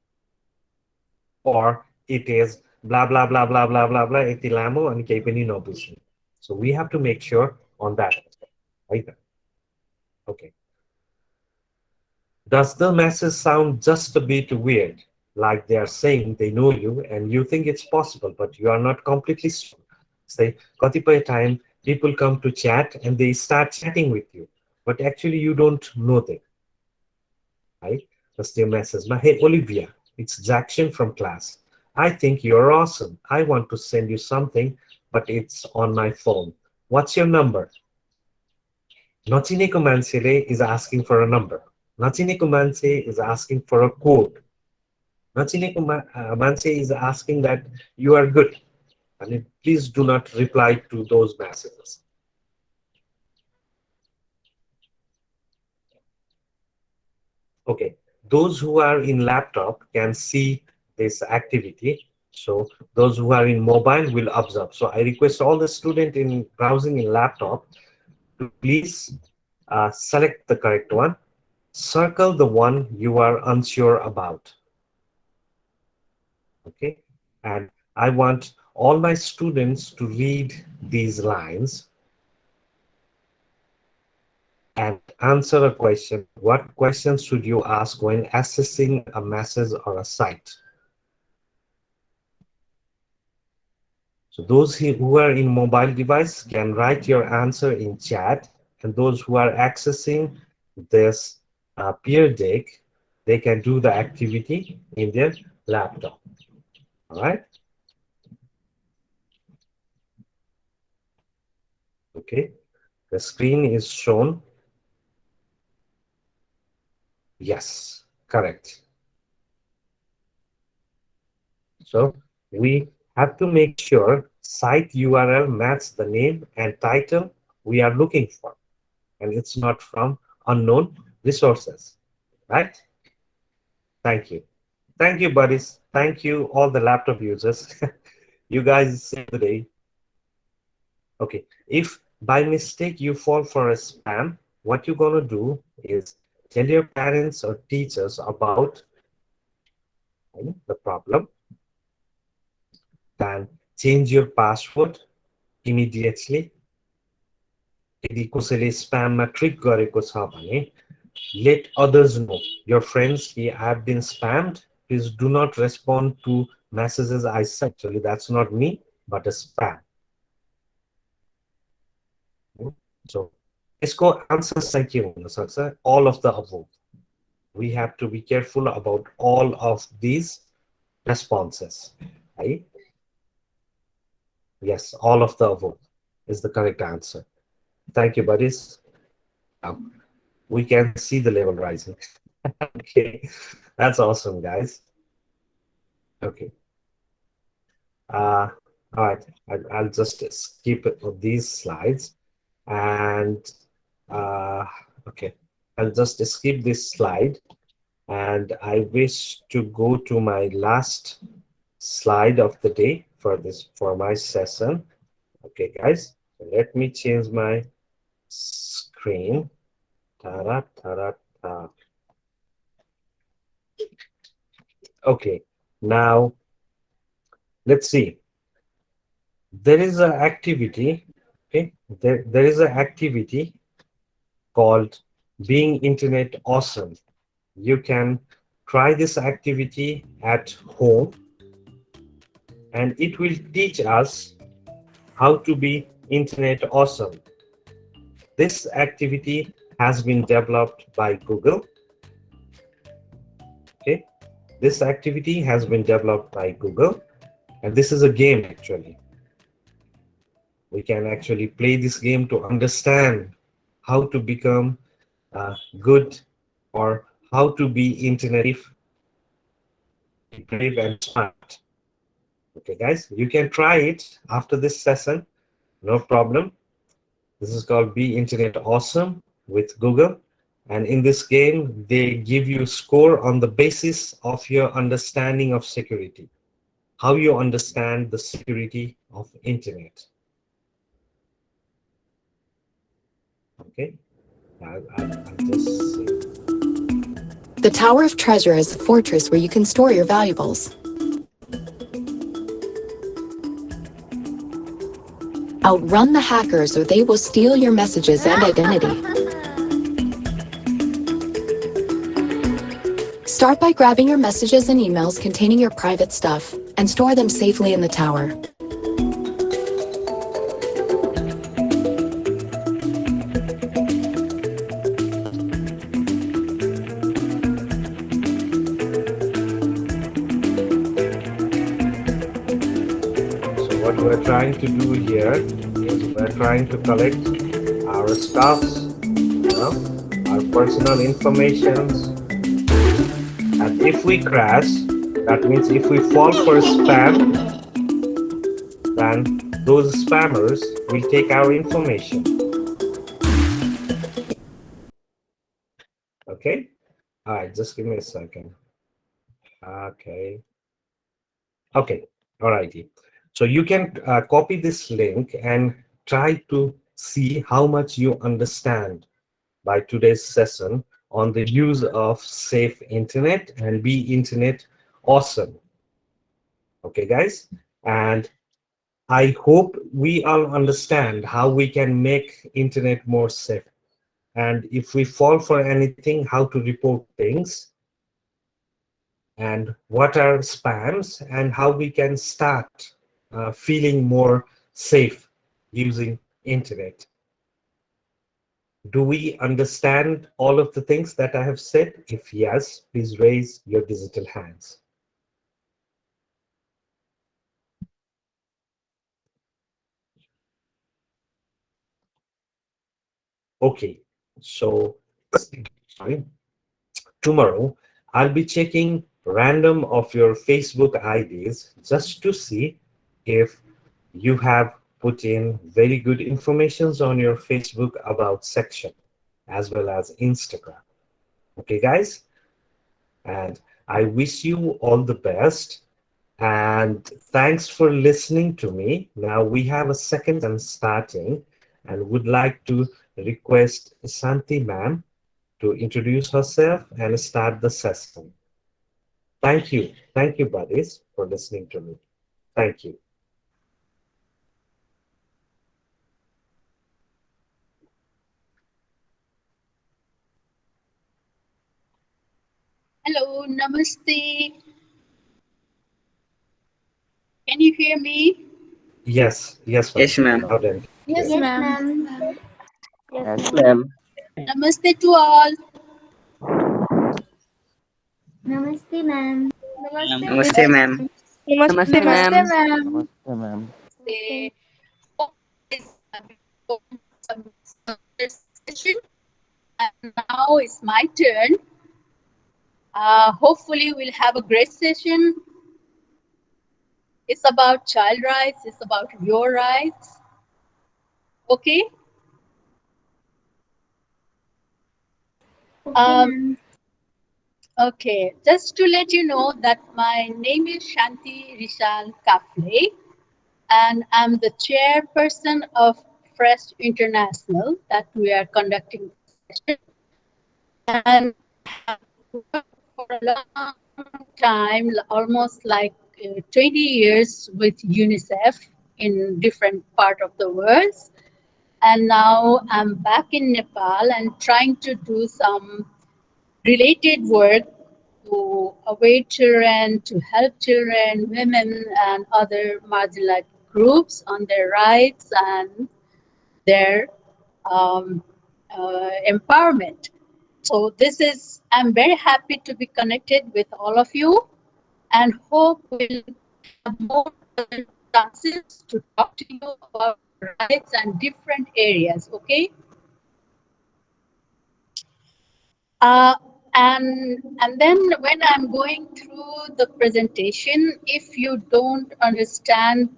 or it is blah blah blah blah blah blah blah यति लामो अनि केही पनि नबुझ्ने. So we have to make sure on that. Right? Okay. Does the message sound just a bit weird? Like they are saying they know you and you think it's possible, but you are not completely sure. Say, कतिपय time people come to chat and they start chatting with you, but actually you don't know them. Right? That's their message. Hey, Olivia, it's Jackson from class. I think you're awesome. I want to send you something, but it's on my phone. What's your number? नचिनेको मान्छेले is asking for a number. नचिनेको मान्छे is asking for a code. नचिनेको मान्छे is asking that you are good. And please do not reply to those messages. Okay, those who are in laptop can see this activity. So those who are in mobile will observe. So I request all the student in browsing in laptop to please select the correct one. Circle the one you are unsure about. Okay, and I want all my students to read these lines and answer a question. What questions should you ask when accessing a message or a site? So those who are in mobile device can write your answer in chat, and those who are accessing this peer deck, they can do the activity in their laptop. All right. Okay. The screen is shown. Yes, correct. So we have to make sure site URL matches the name and title we are looking for, and it's not from unknown resources, right? Thank you. Thank you, buddies. Thank you, all the laptop users. You guys save the day. Okay, if by mistake you fall for a spam, what you're gonna do is tell your parents or teachers about the problem, then change your password immediately. यदि कसैले स्प्याममा trick गरेको छ भने let others know, your friends, I have been spammed. Please do not respond to messages I sent. Actually, that's not me, but a spam. So, यसको answer चाहिँ के हुन सक्छ? All of the above. We have to be careful about all of these responses. Right? Yes, all of the above is the correct answer. Thank you, buddies. Now, we can see the level rising. Okay, that's awesome, guys. Okay. All right, I'll just skip these slides and okay, I'll just skip this slide and I wish to go to my last slide of the day for my session. Okay, guys, so let me change my screen. Ta-da-ta-da-ta. Okay, now let's see. There is an activity, okay? There is an activity called Being Internet Awesome. You can try this activity at home and it will teach us how to be internet awesome. This activity has been developed by Google. Okay, this activity has been developed by Google, and this is a game actually. We can actually play this game to understand how to become good or how to be internet brave and smart. Okay, guys, you can try it after this session, no problem. This is called Be Internet Awesome with Google. And in this game, they give you score on the basis of your understanding of security, how you understand the security of internet. Okay, I'll just say. The Tower of Treasure is a fortress where you can store your valuables. Outrun the hackers or they will steal your messages and identity. Start by grabbing your messages and emails containing your private stuff and store them safely in the tower. So what we're trying to do here is we're trying to collect our stuffs, our personal informations, and if we crash, that means if we fall for spam, then those spammers will take our information. Okay? All right, just give me a second. Okay. Okay. All righty. So you can copy this link and try to see how much you understand by today's session on the use of safe internet and be internet awesome. Okay, guys? And I hope we all understand how we can make internet more safe. And if we fall for anything, how to report things, and what are spams, and how we can start feeling more safe using internet. Do we understand all of the things that I have said? If yes, please raise your digital hands. Okay, so sorry. Tomorrow, I'll be checking random of your Facebook IDs just to see if you have put in very good informations on your Facebook about section as well as Instagram. Okay, guys? And I wish you all the best. And thanks for listening to me. Now we have a second session starting and would like to request Santi ma'am to introduce herself and start the session. Thank you. Thank you, buddies, for listening to me. Thank you. Hello, Namaste. Can you hear me? Yes, yes, ma'am. Yes, ma'am. Loud and clear. Yes, Yes, ma'am. ma'am. Yes, ma'am. Namaste to all. Namaste, ma'am. Namaste, Namaste, ma'am. ma'am. Namaste, Namaste, ma'am. ma'am. Namaste, ma'am. Namaste. Hope this is session. And now it's my turn. Hopefully, we'll have a great session. It's about child rights. It's about your rights. Okay. Okay, Um, ma'am. okay. Just to let you know that my name is Shanti Rishal Kafle, and I'm the chairperson of Fresh International that we are conducting this session. And I have worked for a long time, almost like 20 years with UNICEF in different part of the world. And now I'm back in Nepal and trying to do some related work to await children, to help children, women, and other marginalized groups on their rights and their um, empowerment. So I'm very happy to be connected with all of you and hope we'll have more other chances to talk to you about rights and different areas, okay? Uh, and then when I'm going through the presentation, if you don't understand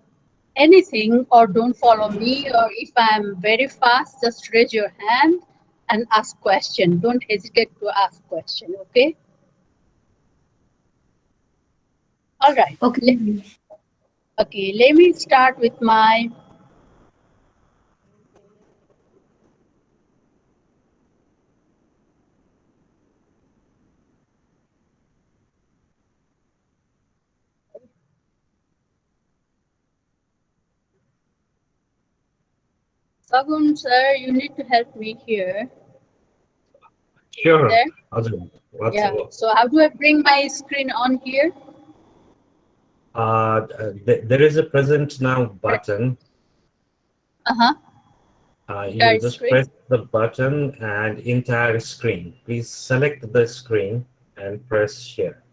anything or don't follow me, or if I'm very fast, just raise your hand and ask question. Don't hesitate to ask question, okay? All right. Okay, ma'am. Okay, let me start with my Bagun, sir, you need to help me here. Sure. There? Arjun, what's Yeah. So how do I bring my screen on here? there is a present now button. Uh-huh. You Entire just screen. press the button and entire screen. Please select the screen and press share.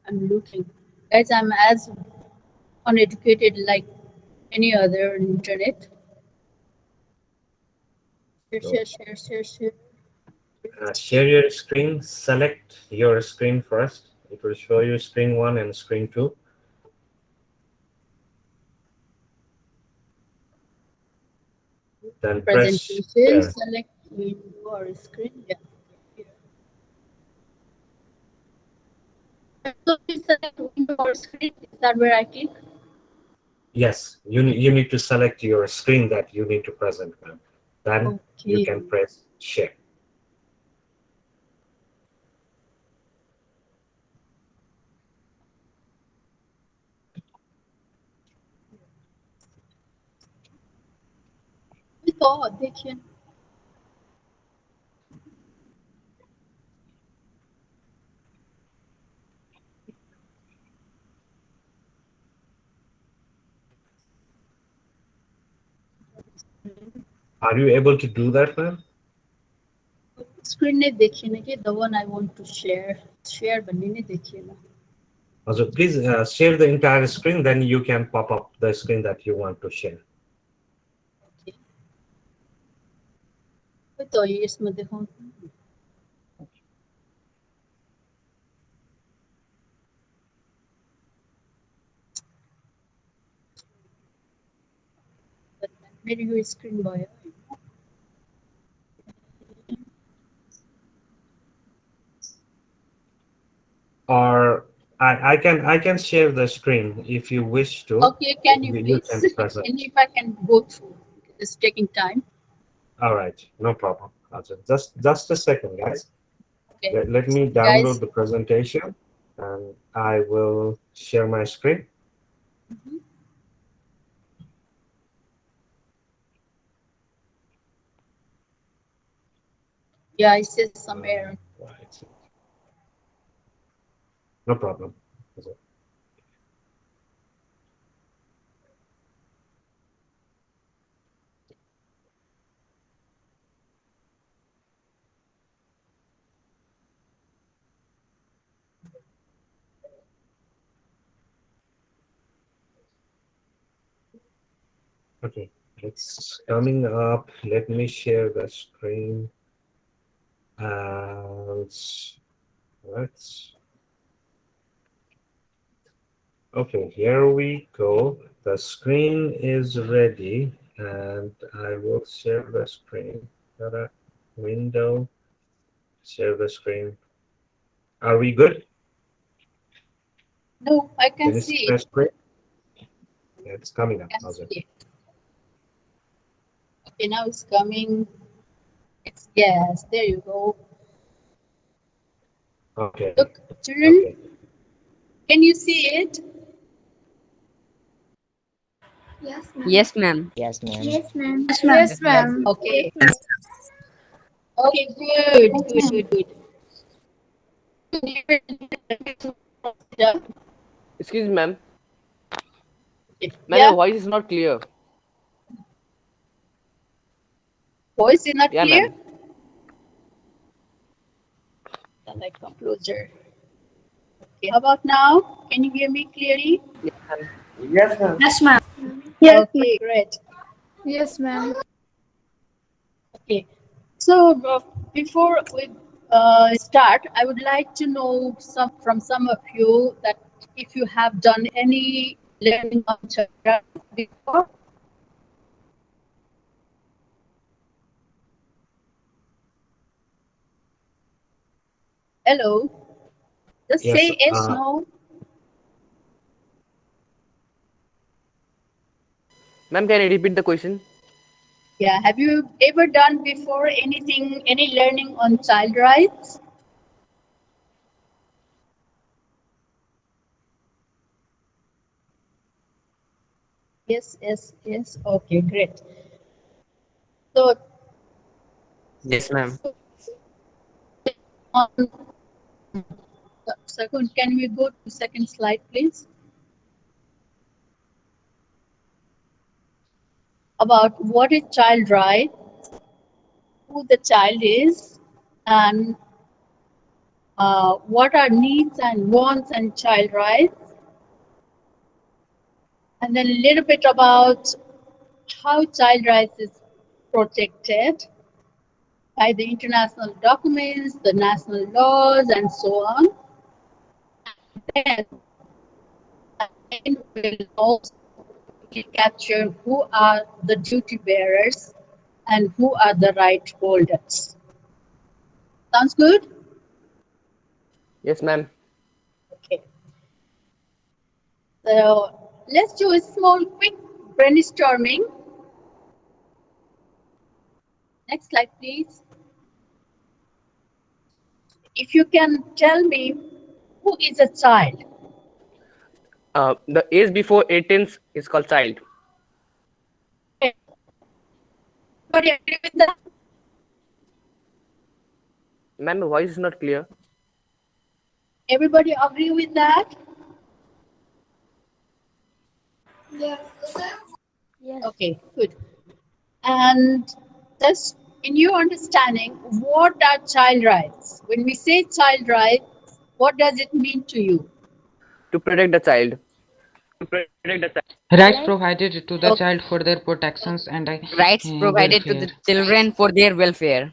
I'm looking. Guys, I'm as uneducated like any other on internet. Share. Share your screen. Select your screen first. It will show you screen 1 and screen 2. Then press Presentation, share. select window or screen. Yeah. So you select window or screen. Is that where I click? Yes, you need to select your screen that you need to present, ma'am. Then you Okay. can press share. तो देखिए Are you able to do that, ma'am? Screen ने देखिए ना कि the one I want to share बनने ने देखिए ना Also, please share the entire screen. Then you can pop up the screen that you want to share. तो ये इसमें देखो मेरी हुई screen boy Or I can share the screen if you wish to. Okay, can you You please? can press it. And if I can go through, it's taking time. All right, no problem. Also, just a second, guys. Okay, Let me guys. download the presentation, and I will share my screen. Yeah, it says some error. Right. No problem. Okay, it's coming up. Let me share the screen. Let's. Okay, here we go. The screen is ready, and I will share the screen. Tada, window, share the screen. Are we good? No, I can Can you see see my it. screen? Yeah, it's coming up. I can How's it? see it. Okay, now it's coming. It's yes. There you go. Okay. Look, children, Okay. can you see it? Yes, ma'am. Yes, ma'am. Yes, ma'am. Yes, ma'am. Yes, ma'am. Okay. Okay, good. Excuse me, ma'am. Ma'am, Yeah, your voice is not clear. voice is not Yeah, clear. ma'am. Then I come closer. Okay, how about now? Can you hear me clearly? Yes, ma'am. Okay, great. Yes, ma'am. Okay, so before we start, I would like to know from some of you that if you have done any learning on Chakra before. Hello, just Yes. say yes, no. Ma'am, can you repeat the question? Yeah, have you ever done before any learning on child rights? Yes. Okay, great. So, Yes, ma'am. on second, can we go to second slide, please? About what is child right, who the child is, and what are needs and wants and child rights, and then a little bit about how child rights is protected by the international documents, the national laws, and so on. Then we'll also capture who are the duty bearers and who are the right holders. Sounds good? Yes, ma'am. Okay. So let's do a small quick brainstorming. Next slide, please. If you can tell me who is a child. The age before 18 is called child. Everybody agree with that? Ma'am, your voice is not clear. Everybody agree with that? Yes. Yes. Okay, good. And just in your understanding, what are child rights? When we say child rights, what does it mean to you? To protect the child. Rights Right? provided to the Okay. child for their protections and Rights provided to welfare. the children for their welfare.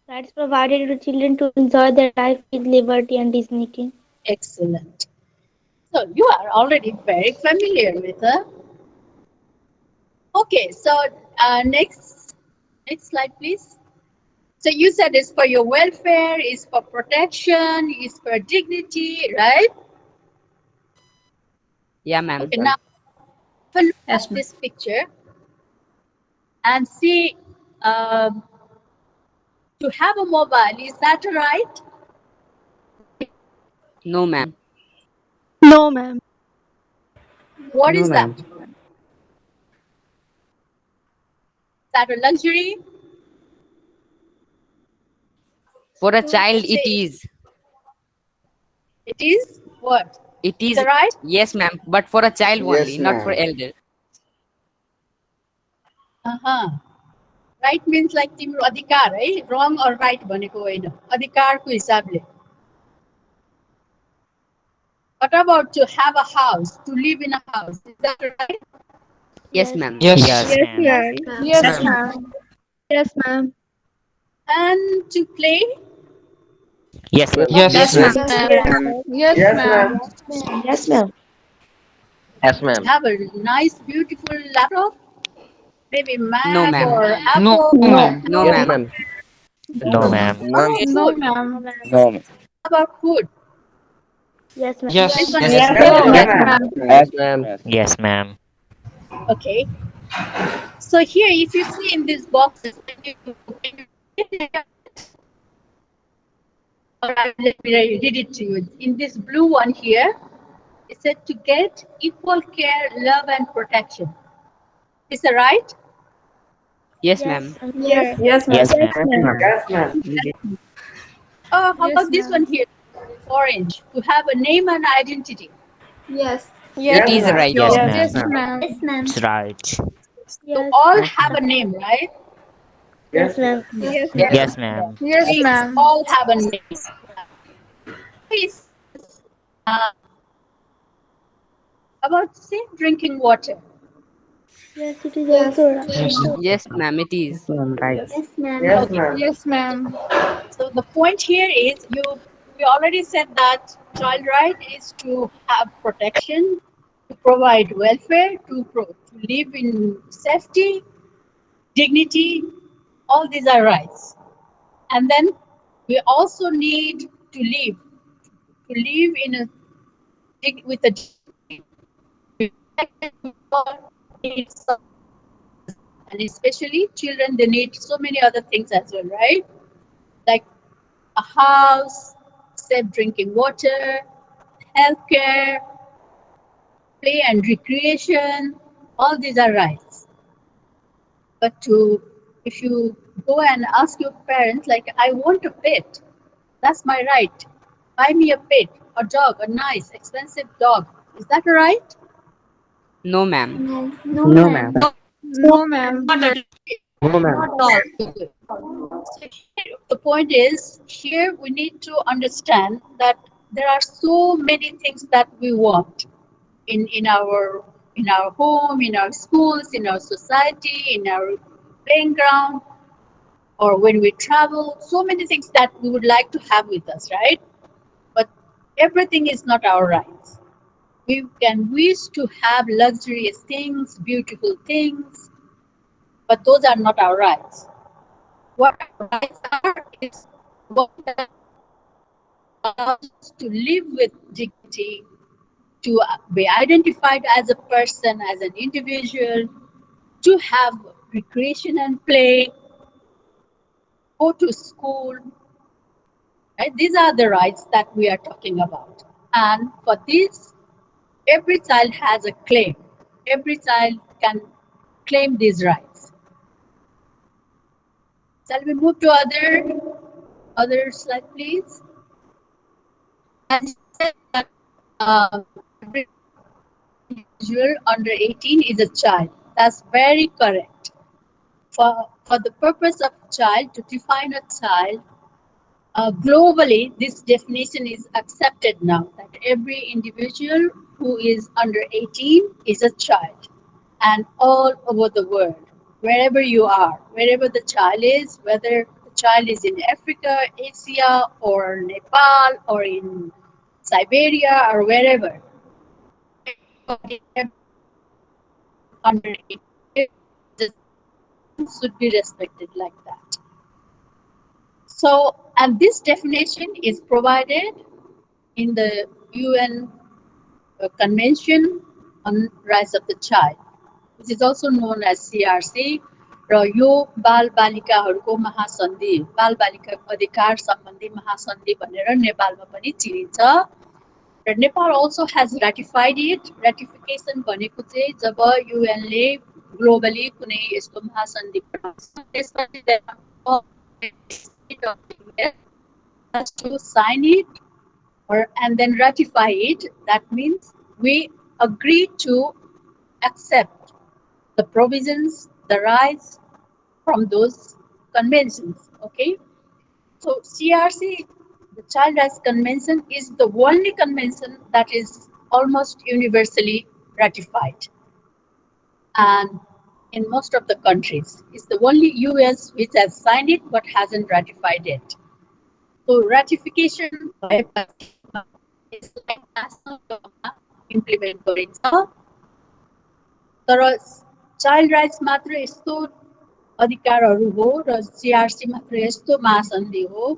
Rights provided to children to enjoy their life with liberty and dignity. Excellent. So you are already very familiar with her. Okay, so next slide, please. So you said it's for your welfare, it's for protection, it's for dignity, right? Yeah, ma'am. Okay, now have a look Yes, at ma'am. this picture and see to have a mobile, is that right? No, ma'am. No, ma'am. What No, is that? ma'am. Is that a luxury? For a child, it Say is. it is what? It Is is. that right? Yes, ma'am. But for a child only, Yes, not for ma'am. elder. Uh-huh. Right means like तिम्रो अधिकार है, wrong or right भनेको होइन, अधिकारको हिसाबले. What about to have a house, to live in a house? Is that right? Yes, Yes. ma'am. Yes. Yes, ma'am. Yes. Yes, Ma'am. ma'am. Yes, ma'am. And to play? Yes, ma'am. Yes. Yes, Yes, ma'am. ma'am. Yes, ma'am. Yes, ma'am. Yes, ma'am. Have a nice, beautiful laptop? Maybe No, Mac ma'am. or No, Apple? ma'am. No, Yes, ma'am. ma'am. No, ma'am. Oh, No, good. ma'am. No, ma'am. How about food? Yes, ma'am. Yes. This one Yes, is ma'am. Yes, right? ma'am. Yes, Ma'am. yes, ma'am. Okay. So here, if you see in these boxes, can you all right, let me read it to you. In this blue one here, it said to get equal care, love, and protection. Is that right? Yes, Yes. ma'am. Yes. Yes, ma'am. Yes, ma'am. Yes, ma'am. Oh, how Yes, about this ma'am. one here? Orange, to have a name and identity. Yes. It is ma'am. right. Yes, Yes, ma'am. ma'am. It's right. So Yes. all Yes, have ma'am. a name, right? Yes, ma'am. Yes, Yes, ma'am. yes, We ma'am. all have a name. Please, uh, about safe drinking water. Yes, it is Yes. also right. Yes. Yes, ma'am. It is. Ma'am, right. Yes. ma'am. Yes, Okay. ma'am. Yes, ma'am. So the point here is we already said that child right is to have protection, to provide welfare, to live in safety, dignity. All these are rights. And then we also need to live in a with a needs, and especially children, they need so many other things as well, right? Like a house, safe drinking water, healthcare, play and recreation, all these are rights. But if you go and ask your parents, like, I want a pet, that's my right. Buy me a pet, a dog, a nice, expensive dog. Is that a right? No, ma'am. No. No, No, ma'am. ma'am. No, ma'am. No, ma'am. Not all. So the point is, here we need to understand that there are so many things that we want in our home, in our schools, in our society, in our playing ground, or when we travel. So many things that we would like to have with us, right? But everything is not our rights. We can wish to have luxurious things, beautiful things, but those are not our rights. What our rights are is what that allows us to live with dignity, to be identified as a person, as an individual, to have recreation and play, go to school. Right? These are the rights that we are talking about. And for this, every child has a claim. Every child can claim these rights. Shall we move to other slide, please? As you said that every individual under 18 is a child. That's very correct. For the purpose of child, to define a child, globally, this definition is accepted now that every individual who is under 18 is a child, and all over the world, wherever you are, wherever the child is, whether the child is in Africa, Asia, or Nepal, or in Siberia, or wherever, everybody under 18 should be respected like that. So, and this definition is provided in the UN Convention on Rights of the Child, which is also known as CRC, र यो बाल बालिकाहरूको महासन्धि, बाल बालिका अधिकार सम्बन्धी महासन्धि भनेर नेपालमा पनि चिनिन्छ। र Nepal also has ratified it. Ratification भनेको चाहिँ जब युएनले ग्लोबली कुनै यस्तो महासन्धि बनाउँछ, त्यसपछि has to sign it and then ratify it. That means we agree to accept the provisions, the rights from those conventions. Okay, so CRC, the Child Rights Convention, is the only convention that is almost universally ratified, and in most of the countries, it's the only US which has signed it but hasn't ratified it. So ratification is like national law implement गरिन्छ, तर child rights मात्र यस्तो अधिकारहरू हो र CRC मात्र यस्तो महासन्धि हो.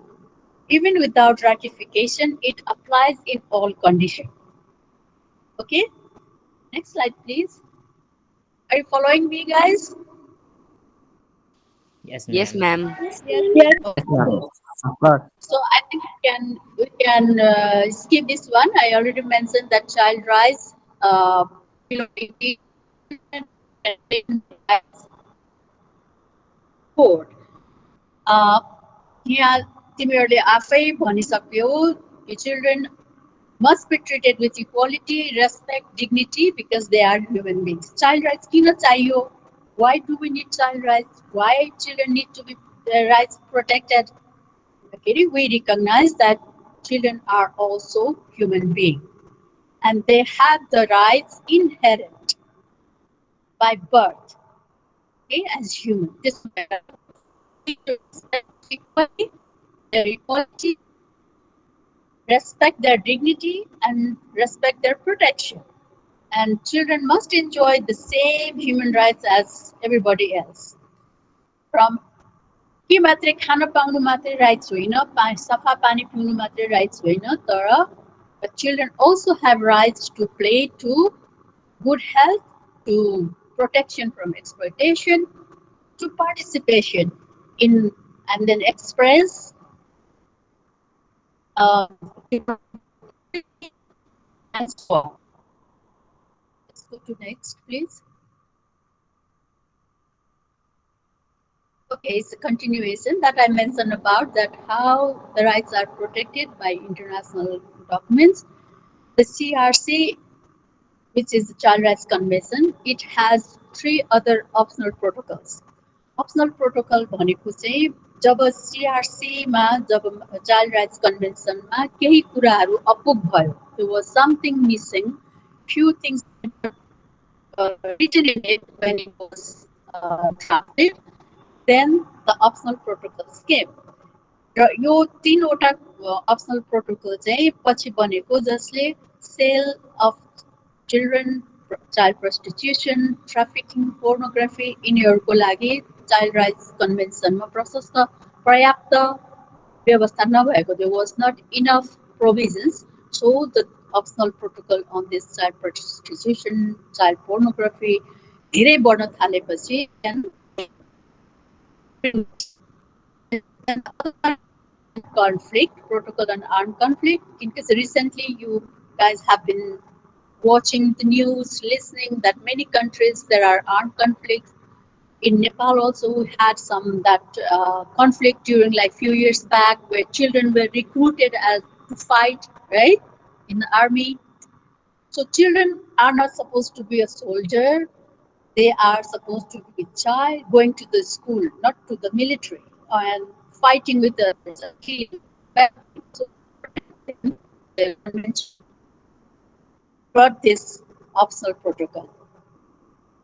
Even without ratification, it applies in all conditions. Okay, next slide, please. Are you following me, guys? Yes, Yes, ma'am. ma'am. Yes. Of course. So I think we can skip this one. I already mentioned that child rights below 18 code. यहाँ तिमीहरूले आफै भनिसक्यौ, children must be treated with equality, respect, dignity, because they are human beings. Child rights किन चाहियो? Why do we need child rights? Why children need to be their rights protected? Okay, we recognize that children are also human beings and they have the rights inherent by birth, okay, as human. This need to respect equality, their equality, respect their dignity, and respect their protection. And children must enjoy the same human rights as everybody else. From के मात्रै खान पाउनु मात्रै rights होइन, सफा पानी पिउनु मात्रै rights होइन, तर but children also have rights to play, to good health, to protection from exploitation, to participation in and then express and so on. Go to next, please. Okay, it's a continuation that I mentioned about that how the rights are protected by international documents. The CRC, which is the Child Rights Convention, it has 3 other optional protocols. Optional protocol भनेको चाहिँ जब CRC मा जब Child Rights Convention मा केही कुराहरू अपुग भयो, there was something missing, few things written in it when it was drafted, then the optional protocols came. Raw yo 3वटा optional protocol चाहिँ पछि बनेको जसले sale of children, child prostitution, trafficking, pornography यिनीहरूको लागि Child Rights Convention मा प्रशस्त पर्याप्त व्यवस्था नभएको, there was not enough provisions, so the optional protocol on this child prostitution, child pornography धेरै बढ्न थालेपछि conflict protocol on armed conflict. In case recently you guys have been watching the news, listening that many countries there are armed conflicts. In Nepal also we had some that conflict during like few years back where children were recruited as to fight, right, in the army. So children are not supposed to be a soldier. They are supposed to be a child going to the school, not to the military, and fighting with the killing. So the convention brought this optional protocol.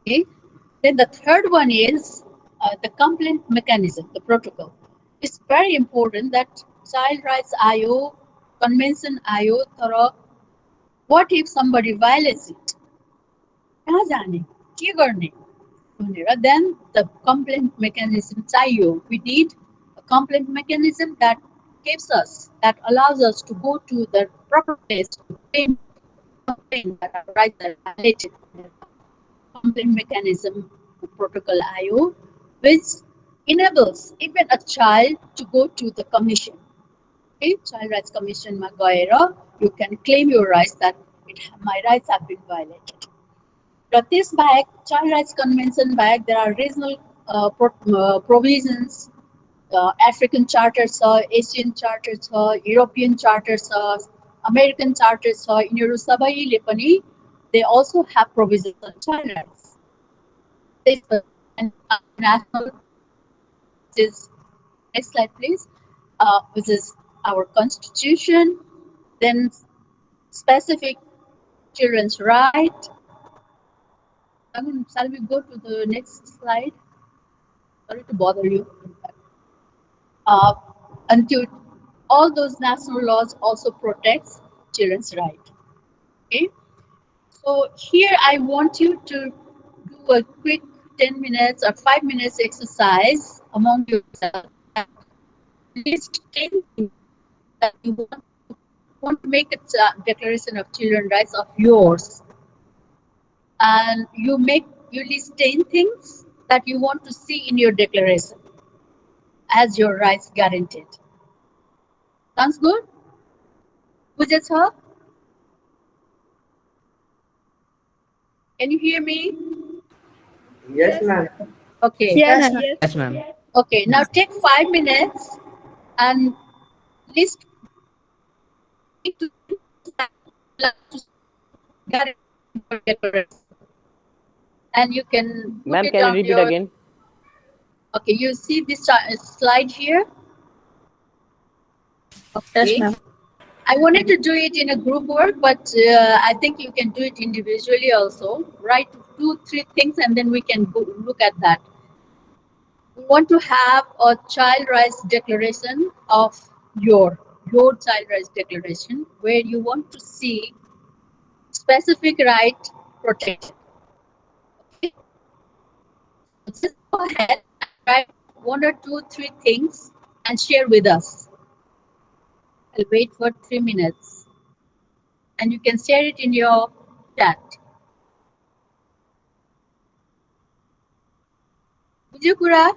Okay. Then the third one is the complaint mechanism, the protocol. It's very important that child rights आयो, convention आयो, तर what if somebody violates it? कहाँ जाने, के गर्ने भनेर, then the complaint mechanism चाहियो. We need a complaint mechanism that gives us, that allows us to go to the proper place to complain that our rights are violated. Complaint mechanism protocol IO, which enables even a child to go to the commission. Okay, Child Rights Commission ma gaera, you can claim your rights that my rights have been violated. But this back, Child Rights Convention back, there are regional provisions. African charters, Asian charters, European charters, American charters, यिनीहरू सबैले पनि they also have provisions on child rights. This national, which is, next slide please, which is our constitution, then specific children's right. Shall we go to the next slide? Sorry to bother you. Until all those national laws also protects children's right. Okay. So here I want you to do a quick 10 minutes or 5 minutes exercise among yourself. List 10 things that you want to make a declaration of children's rights of yours. And you list 10 things that you want to see in your declaration as your rights guaranteed. Sounds good? Pujata? Can you hear me? Yes, ma'am. Okay. Yes. Yes, ma'am. Okay, now take 5 minutes and list and you can put Ma'am, it can you on repeat your, again? okay, you see this slide here? Okay. Yes, ma'am. I wanted to do it in a group work, but I think you can do it individually also. Write 2-3 things and then we can go look at that. We want to have a child rights declaration of your child rights declaration where you want to see specific right protected. Okay? Just go ahead and write 1 or 2, 3 things and share with us. I'll wait for 3 minutes and you can share it in your chat. Vijayakura?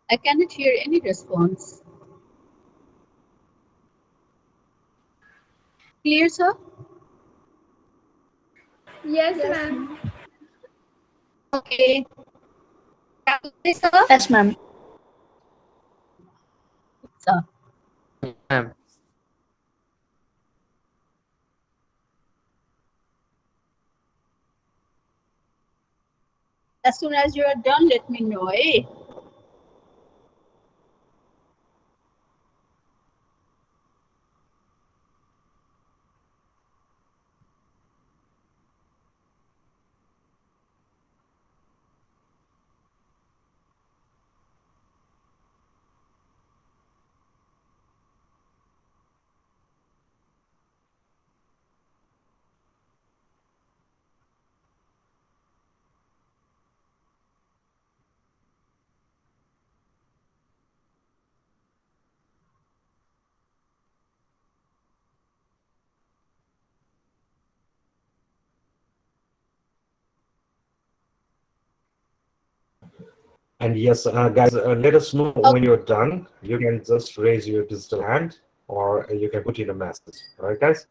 I cannot hear any response. clear, sir? Yes, ma'am. Okay. Sir? Yes, ma'am. Sir. Ma'am. As soon as you are done, let me know, eh? And yes, guys, let us know when you're done. You can just raise your digital hand or you can put in a message. All right, guys?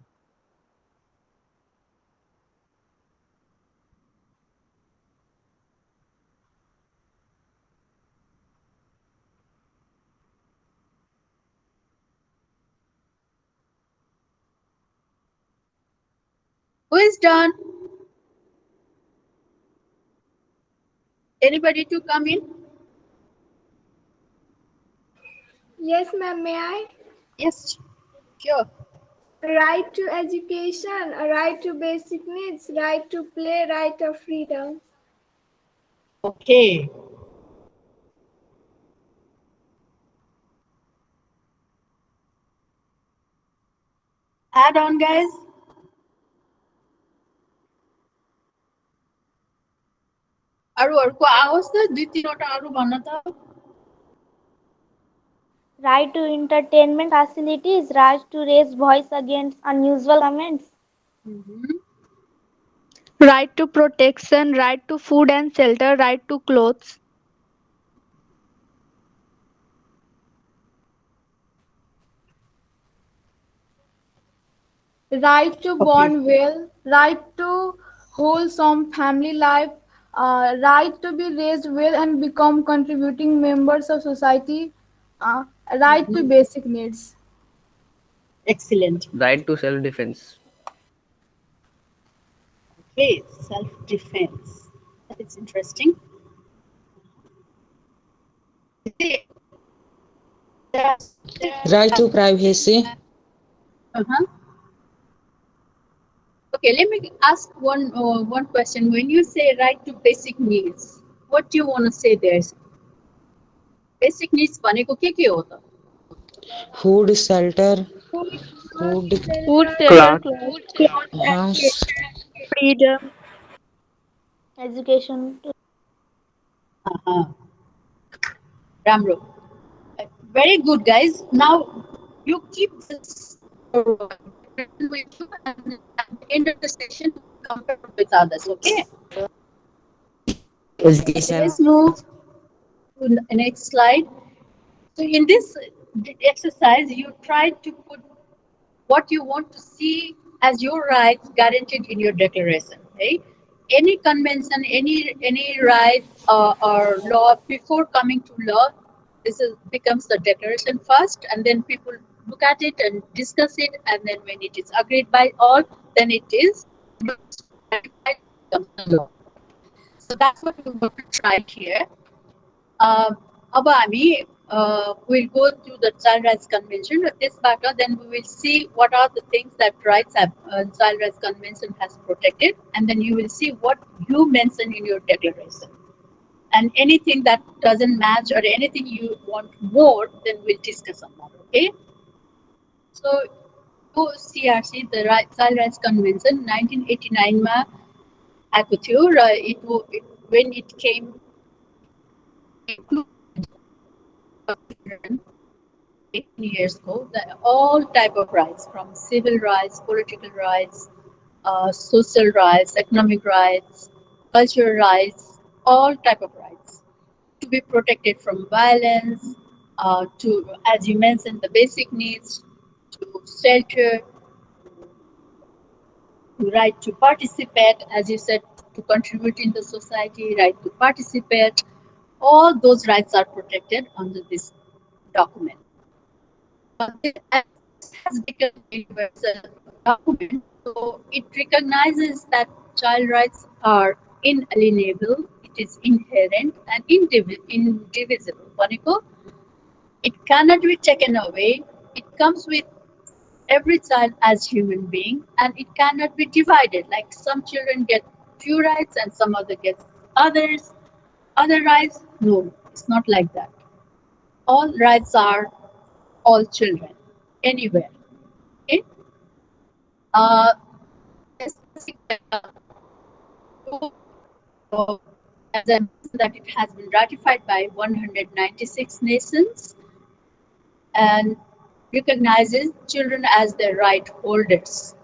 Who is done? Anybody to come in? Yes, ma'am. May I? Yes, sure. Right to education, a right to basic needs, right to play, right of freedom. Okay. Add on, guys. अरू अर्को आओस् त दुई तीनवटा अरू भन्न त Right to entertainment facilities, right to raise voice against unusual comments. Right to protection, right to food and shelter, right to clothes. Right to born well, right to wholesome family life, right to be raised well and become contributing members of society, right to basic needs. Excellent. Right to self-defense. Okay, self-defense. It's interesting. Right to privacy. Okay, let me ask one question. When you say right to basic needs, what do you want to say there? Basic needs भनेको के हो त? Food, shelter. Food. Food, shelter, Class. clothes, freedom. Education. राम्रो. Very good, guys. Now you keep this with you, and at the end of the session, compare with others. Okay. Education. Let's move to the next slide. So in this exercise, you try to put what you want to see as your rights guaranteed in your declaration. Right? Any convention, any right or law before coming to law, this becomes the declaration first, and then people look at it and discuss it, and then when it is agreed by all, then it is ratified, becomes the law. So that's what we want to try here. अब हामी we'll go to the Child Rights Convention. त्यसबाट then we will see what are the things that Child Rights Convention has protected, and then you will see what you mention in your declaration. And anything that doesn't match or anything you want more, then we'll discuss on that. Okay. So, CRC, the Child Rights Convention, 1989 मा आएको थियो र when it came 18 years ago, all type of rights, from civil rights, political rights, social rights, economic rights, cultural rights, all type of rights to be protected from violence, to, as you mentioned, the basic needs, to shelter, right to participate, as you said, to contribute in the society, right to participate. All those rights are protected under this document. As this has become a universal document, so it recognizes that child rights are inalienable, it is inherent and indivisible. भनेको, it cannot be taken away. It comes with every child as human being, and it cannot be divided. Like some children get few rights and some other gets other rights. No, it's not like that. All rights are all children, anywhere. Okay. Uh, so, as I mentioned, that it has been ratified by 196 nations and recognizes children as their right holders.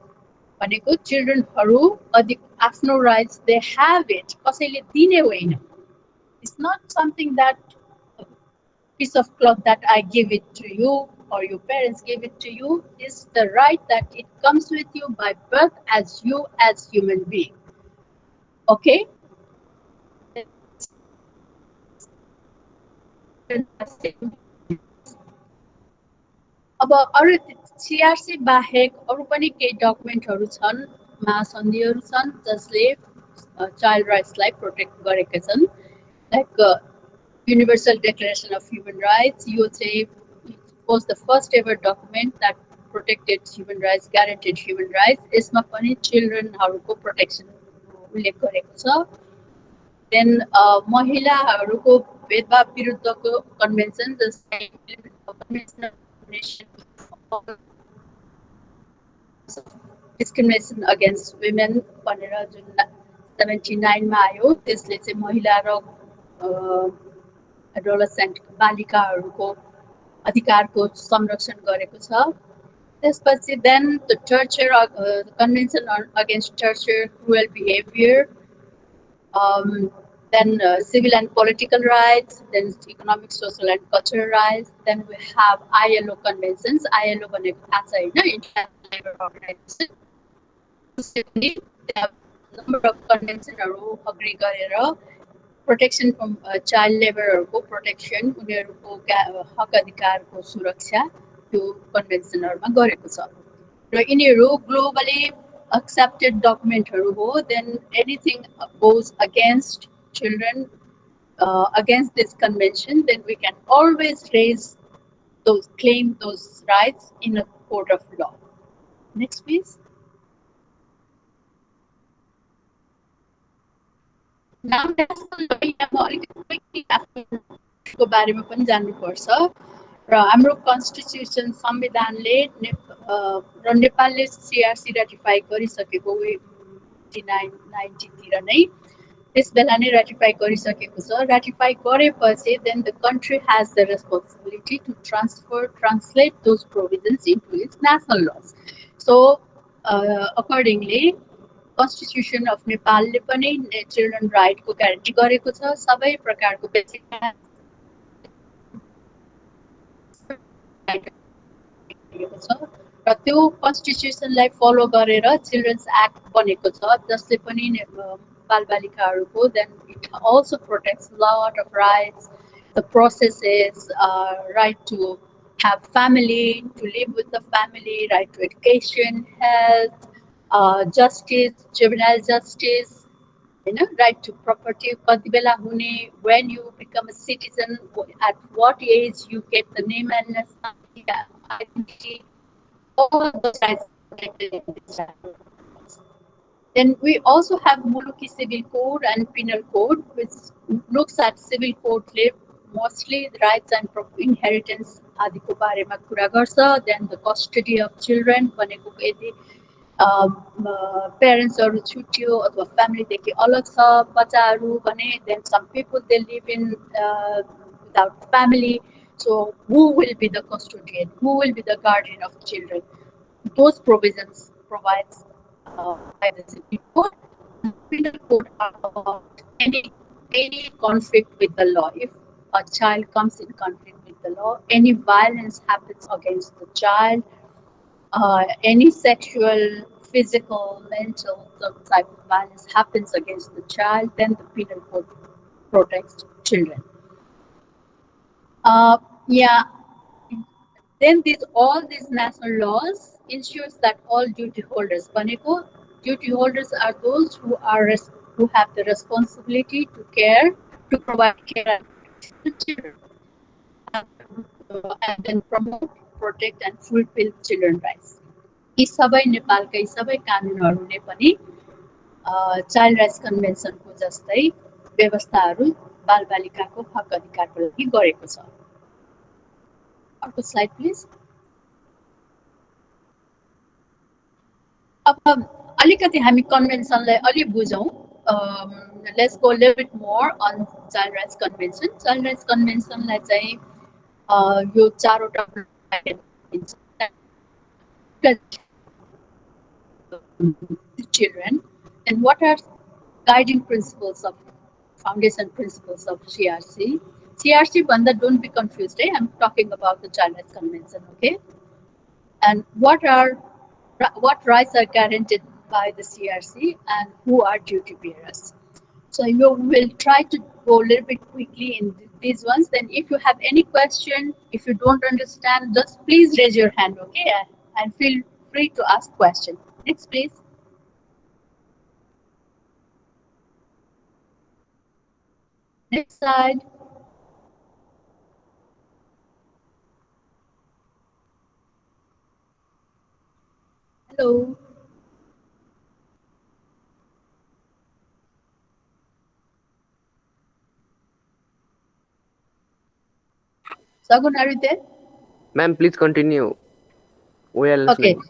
भनेको चिल्ड्रेनहरू अधिक आफ्नो rights they have it, कसैले दिने होइन. It's not something that a piece of cloth that I give it to you or your parents give it to you. Is the right that it comes with you by birth as you as human being. Okay. अब अरू CRC बाहेक अरू पनि केही डकुमेन्टहरू छन्, महासन्धिहरू छन् जसले child राइट्सलाई protect गरेका छन्. Like Universal Declaration of Human Rights, यो चाहिँ was the first ever document that protected human rights, guaranteed human rights. यसमा पनि चिल्ड्रेनहरूको प्रोटेक्सन उल्लेख गरेको छ. देन महिलाहरूको भेदभाव विरुद्धको कन्भेन्सन जसलाई discrimination against women भनेर जुन 79 मा आयो, त्यसले चाहिँ महिला र एडोलेसेन्ट बालिकाहरूको अधिकारको संरक्षण गरेको छ. त्यसपछि then the torture convention against torture, cruel behavior, then civil and political rights, then economic, social and cultural rights. Then we have ILO conventions. ILO भनेको थाहा छ हैन, International Labour Organization. They have number of conventionहरू agree गरेर protection from child laborहरूको protection, उनीहरूको हक अधिकारको सुरक्षा त्यो कन्भेन्सनहरूमा गरेको छ. र यिनीहरू ग्लोबली accepted documentहरू हो. Then anything goes against children, against this convention, then we can always claim those rights in a court of law. Next, please. Now, को बारेमा पनि जान्नुपर्छ र हाम्रो कन्स्टिट्युसन संविधानले र नेपालले CRC राटिफाई गरिसकेको 1990 तिर नै त्यस बेला नै राटिफाई गरिसकेको छ. राटिफाई गरेपछि then the country has the responsibility to translate those provisions into its national laws. So accordingly Constitution of नेपालले पनि चिल्ड्रेन राइटको ग्यारेन्टी गरेको छ. सबै प्रकारको बेसिक र त्यो कन्स्टिट्युसनलाई फलो गरेर चिल्ड्रेन्स एक्ट बनेको छ जसले पनि बालबालिकाहरूको then it also protects lot of rights. The process is right to have family, to live with the family, right to education, health, justice, juvenile justice, right to property, कति बेला हुने, when you become a citizen, at what age you get the name and nationality, identity, all those rights protected in this chapter. Then we also have Muluki Civil Code and Penal Code, which looks at civil code mostly the rights and inheritance आदिको बारेमा कुरा गर्छ. Then the custody of children भनेको यदि प्यारेन्ट्सहरू छुट्यो अथवा फ्यामिलीदेखि अलग छ बच्चाहरू भने then some people they live in without family, so who will be the custodian, who will be the guardian of children? Those provisions provides by the civil code. The penal code are about any conflict with the law. If a child comes in conflict with the law, any violence happens against the child, any sexual physical, mental, some type of violence happens against the child, then the penal code protects children. Yeah, then all these national laws ensures that all duty holders, भनेको duty holders are those who have the responsibility to provide care and protection to children, and then promote, protect and fulfill children rights. यी सबै नेपालकै सबै कानुनहरूले पनि child rights कन्भेन्सनको जस्तै व्यवस्थाहरू बालबालिकाको हक अधिकारको लागि गरेको छ। अर्को स्लाइड प्लिज। अब अलिकति हामी कन्भेन्सनलाई अलि बुझौँ। Let's go little bit more on child rights convention. Child rights कन्भेन्सनलाई चाहिँ यो चारवटा children, and what are guiding principles of foundation principles of CRC? CRC banda, don't be confused. I'm talking about the Child Rights Convention, okay? And what rights are guaranteed by the CRC and who are duty bearers? So you will try to go a little bit quickly in these ones. Then if you have any question, if you don't understand, just please raise your hand, okay? And feel free to ask questions. Next, please. Next slide. Hello. Sagun, are you there? Ma'am, please continue. We are listening.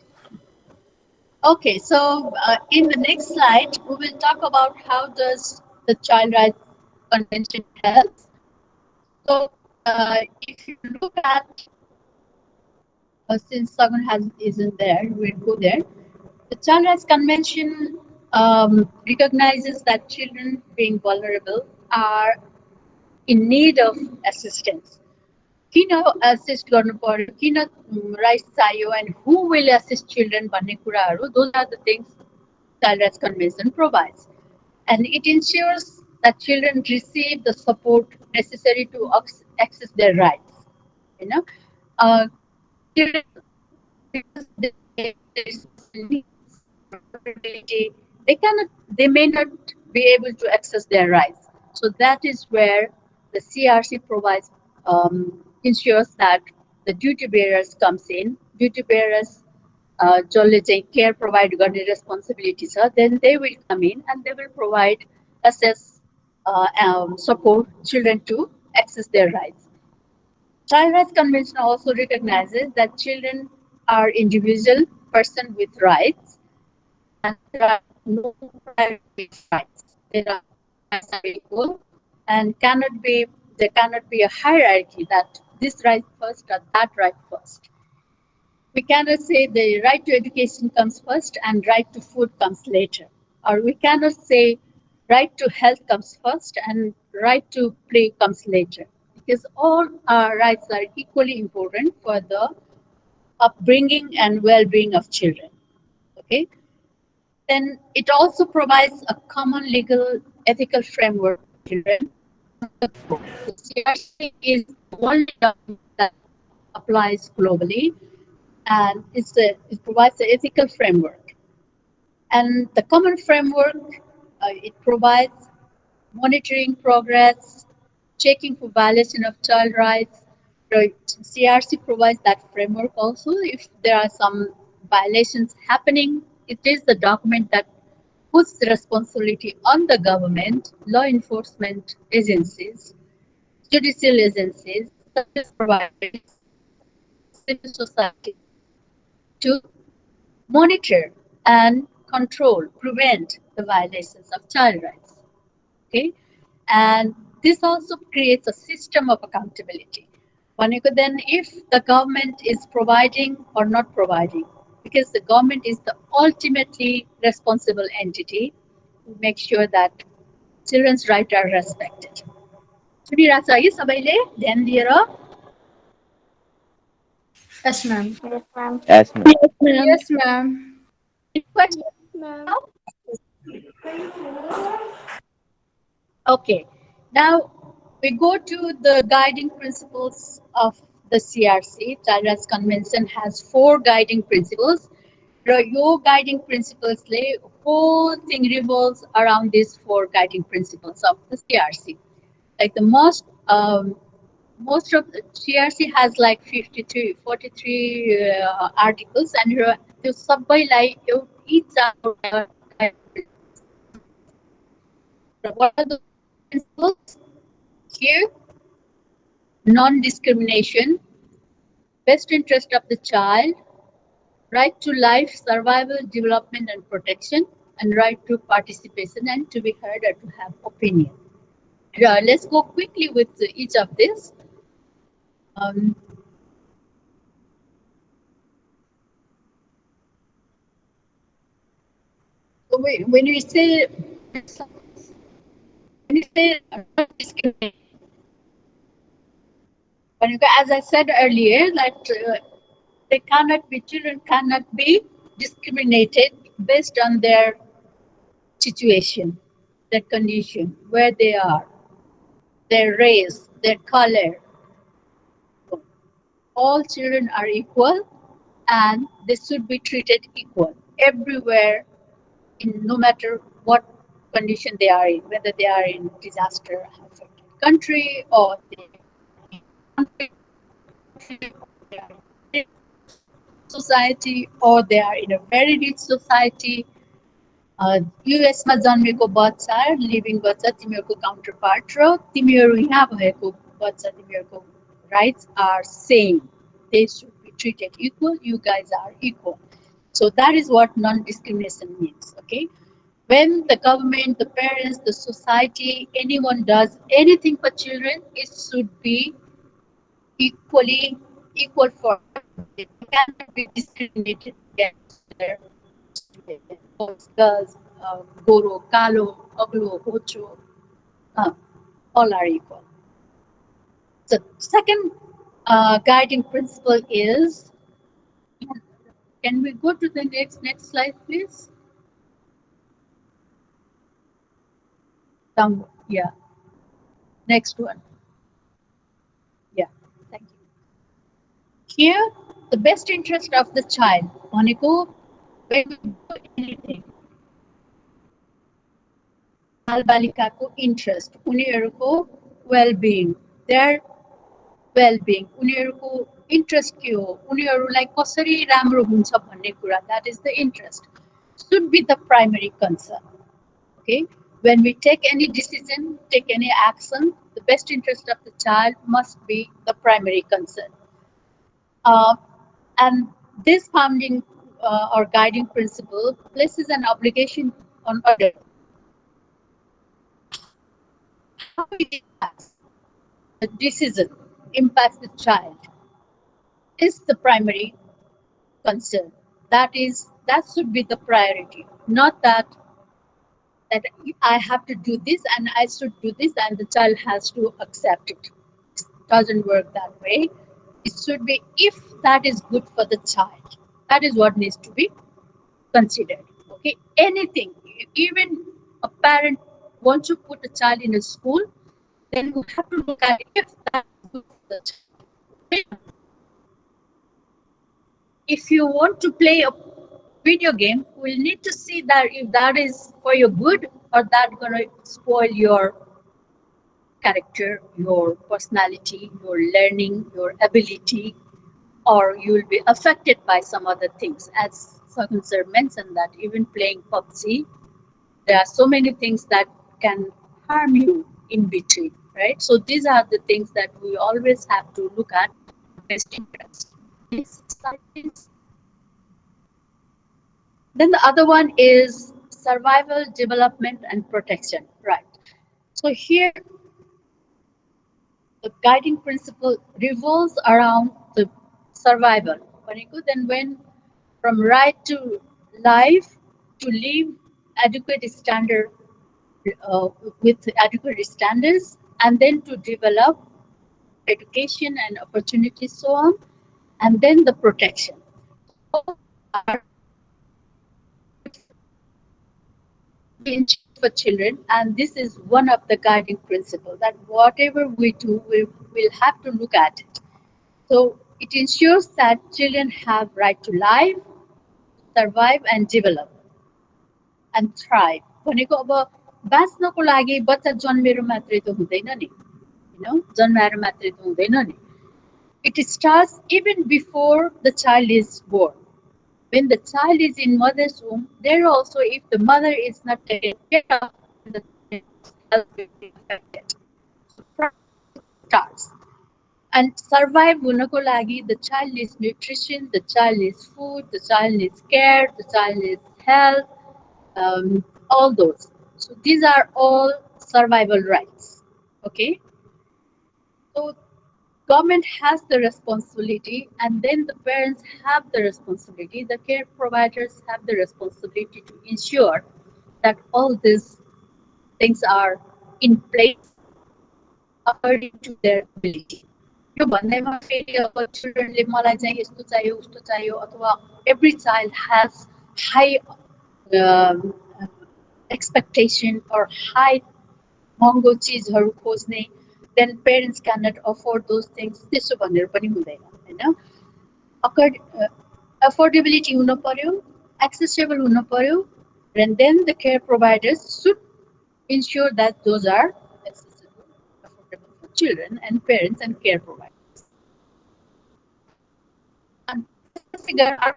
Okay, so in the next slide, we will talk about how does the Child Rights Convention help. So if you look at, since Sagun isn't there, we'll go there. The Child Rights Convention recognizes that children being vulnerable are in need of assistance. किन assist गर्नु पर्यो, किन rights चाहियो, and who will assist children भन्ने कुराहरू, those are the things Child Rights Convention provides. And it ensures that children receive the support necessary to access their rights. You know, children, because they may not be able to access their rights. So that is where the CRC provides, ensures that the duty bearers comes in. Duty bearers, जसले चाहिँ care provide गर्ने responsibility छ, then they will come in and they will provide access, support children to access their rights. Child Rights Convention also recognizes that children are individual person with rights, and there are no private rights. There are equal, and there cannot be a hierarchy that this right first or that right first. We cannot say the right to education comes first and right to food comes later, or we cannot say right to health comes first and right to play comes later, because all our rights are equally important for the upbringing and well-being of children. Okay. Then it also provides a common legal ethical framework for children. The CRC is the only document that applies globally, and it provides an ethical framework. And the common framework, it provides monitoring progress, checking for violation of child rights. The CRC provides that framework also. If there are some violations happening, it is the document that puts the responsibility on the government, law enforcement agencies, judicial agencies, service providers, civil society to monitor and control, prevent the violations of child rights. Okay, and this also creates a system of accountability. Then if the government is providing or not providing, because the government is the ultimately responsible entity to make sure that children's rights are respected. सुनिरहेको छ है सबैले ध्यान दिएर? Yes, ma'am. Yes, ma'am. Yes, ma'am. Yes, ma'am. Any questions? Okay, now we go to the guiding principles of the CRC. Child Rights Convention has 4 guiding principles. Your guiding principles, whole thing revolves around these 4 guiding principles of the CRC. Like the most of the CRC has like 53, 43 articles, and the subway like each are guiding principles. What are the principles? Here, non-discrimination, best interest of the child, right to life, survival, development and protection, and right to participation and to be heard or to have opinion. Let's go quickly with each of these. Um, so when we say non-discrimination, as I said earlier, that children cannot be discriminated based on their situation, their condition, where they are, their race, their color. All children are equal and they should be treated equal everywhere, in no matter what condition they are in, whether they are in disaster affected country or they are in country, society, or they are in a very rich society. युएसमा जन्मेको बच्चा living बच्चा तिमीहरूको काउन्टरपार्ट र तिमीहरू यहाँ भएको बच्चा तिमीहरूको rights are same. They should be treated equal. You guys are equal. So that is what non-discrimination means. Okay, when the government, the parents, the society, anyone does anything for children, it should be equal for them. They cannot be discriminated against their situation. Boys, girls, goro, kalo, oglo, hocho, all are equal. So second guiding principle is, can we go to the next slide, please? Yeah. Next one. Yeah. Thank you. Here, the best interest of the child. Bhaneko, when we do anything, बालबालिकाको interest, उनीहरूको well-being, their well-being, उनीहरूको interest के हो, उनीहरूलाई कसरी राम्रो हुन्छ भन्ने कुरा, that is the interest, should be the primary concern. Okay, when we take any decision, take any action, the best interest of the child must be the primary concern. And this founding or guiding principle places an obligation on adults. How it impacts the decision, impacts the child, is the primary concern. That should be the priority, not that I have to do this and I should do this and the child has to accept it. It doesn't work that way. It should be if that is good for the child. That is what needs to be considered. Okay, anything, even a parent wants to put a child in a school, then we have to look at if that is good for the child. If you want to play a video game, we'll need to see that if that is for your good or that's going to spoil your character, your personality, your learning, your ability, or you will be affected by some other things. As Sagan sir mentioned, that even playing PUBG, there are so many things that can harm you in between, right? So these are the things that we always have to look at. Best interest. Next slide, please. Then the other one is survival, development, and protection, right? So here, the guiding principle revolves around the survival. Then when from right to life, to live adequate standard with adequate standards, and then to develop education and opportunities, so on, and then the protection. All are for children, and this is one of the guiding principles that whatever we do, we will have to look at it. So it ensures that children have right to life, survive and develop and thrive. भनेको अब बाँच्नको लागि बच्चा जन्मेर मात्रै त हुँदैन नि, जन्माएर मात्रै त हुँदैन नि. It starts even before the child is born. When the child is in mother's womb, there also, if the mother is not taken care of, the health will be affected. So starts. And survive hunako lagi, the child needs nutrition, the child needs food, the child needs care, the child needs health, all those. So these are all survival rights. Okay. So government has the responsibility, and then the parents have the responsibility, the care providers have the responsibility to ensure that all these things are in place according to their ability. यो भन्दैमा फेरि अब चिल्ड्रनले मलाई चाहिँ यस्तो चाहियो उस्तो चाहियो अथवा every child has high expectation or high महँगो चिजहरू खोज्ने, then parents cannot afford those things, त्यसो भनेर पनि हुँदैन हैन. Affordability हुन पर्यो, accessible हुन पर्यो, and then the care providers should ensure that those are accessible, affordable for children and parents and care providers. And figure out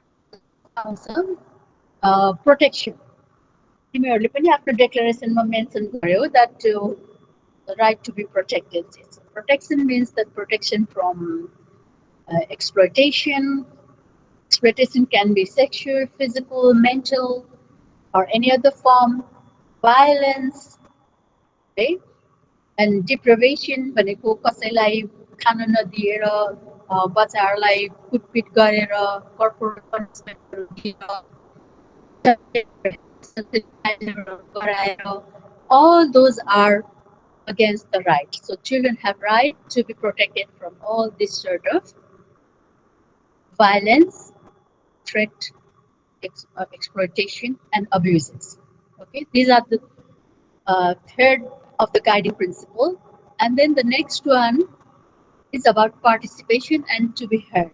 protection. तिमीहरूले पनि आफ्नो declarationमा mention गर्यो that the right to be protected. Protection means that protection from exploitation. Exploitation can be sexual, physical, mental, or any other form. Violence, okay? And deprivation भनेको कसैलाई खान नदिएर बच्चाहरूलाई कुटपिट गरेर कर्पोरेट पनिसमेन्टहरू दिएर all those are against the right. So children have right to be protected from all this sort of violence, threat, exploitation, and abuses. Okay, these are the third of the guiding principle. And then the next one is about participation and to be heard.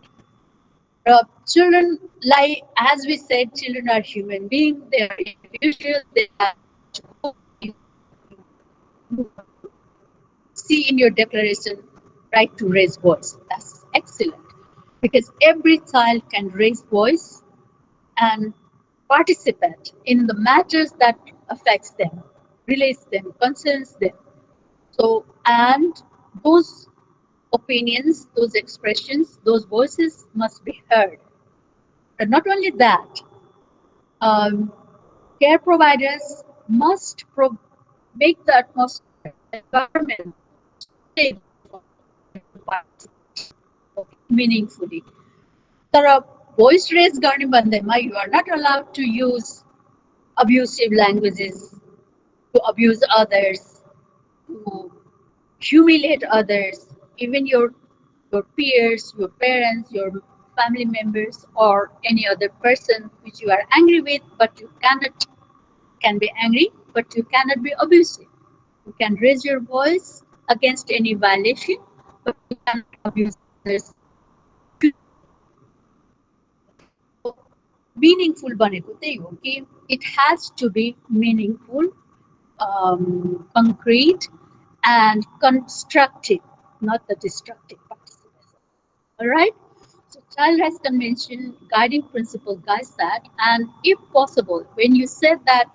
Children, like as we said, children are human beings. They are individual. They have to see in your declaration right to raise voice. That's excellent, because every child can raise voice and participate in the matters that affects them, relates them, concerns them. So, and those opinions, those expressions, those voices must be heard. And not only that, care providers must make the atmosphere, environment stable meaningfully. तर voice raise गर्ने भन्दैमा you are not allowed to use abusive languages, to abuse others, to humiliate others, even your peers, your parents, your family members, or any other person which you are angry with, but you can be angry, but you cannot be abusive. You can raise your voice against any violation, but you cannot abuse others. Meaningful भनेको त्यही हो कि it has to be meaningful, concrete, and constructive, not the destructive participation. All right. So Child Rights Convention guiding principle guides that, and if possible, when you said that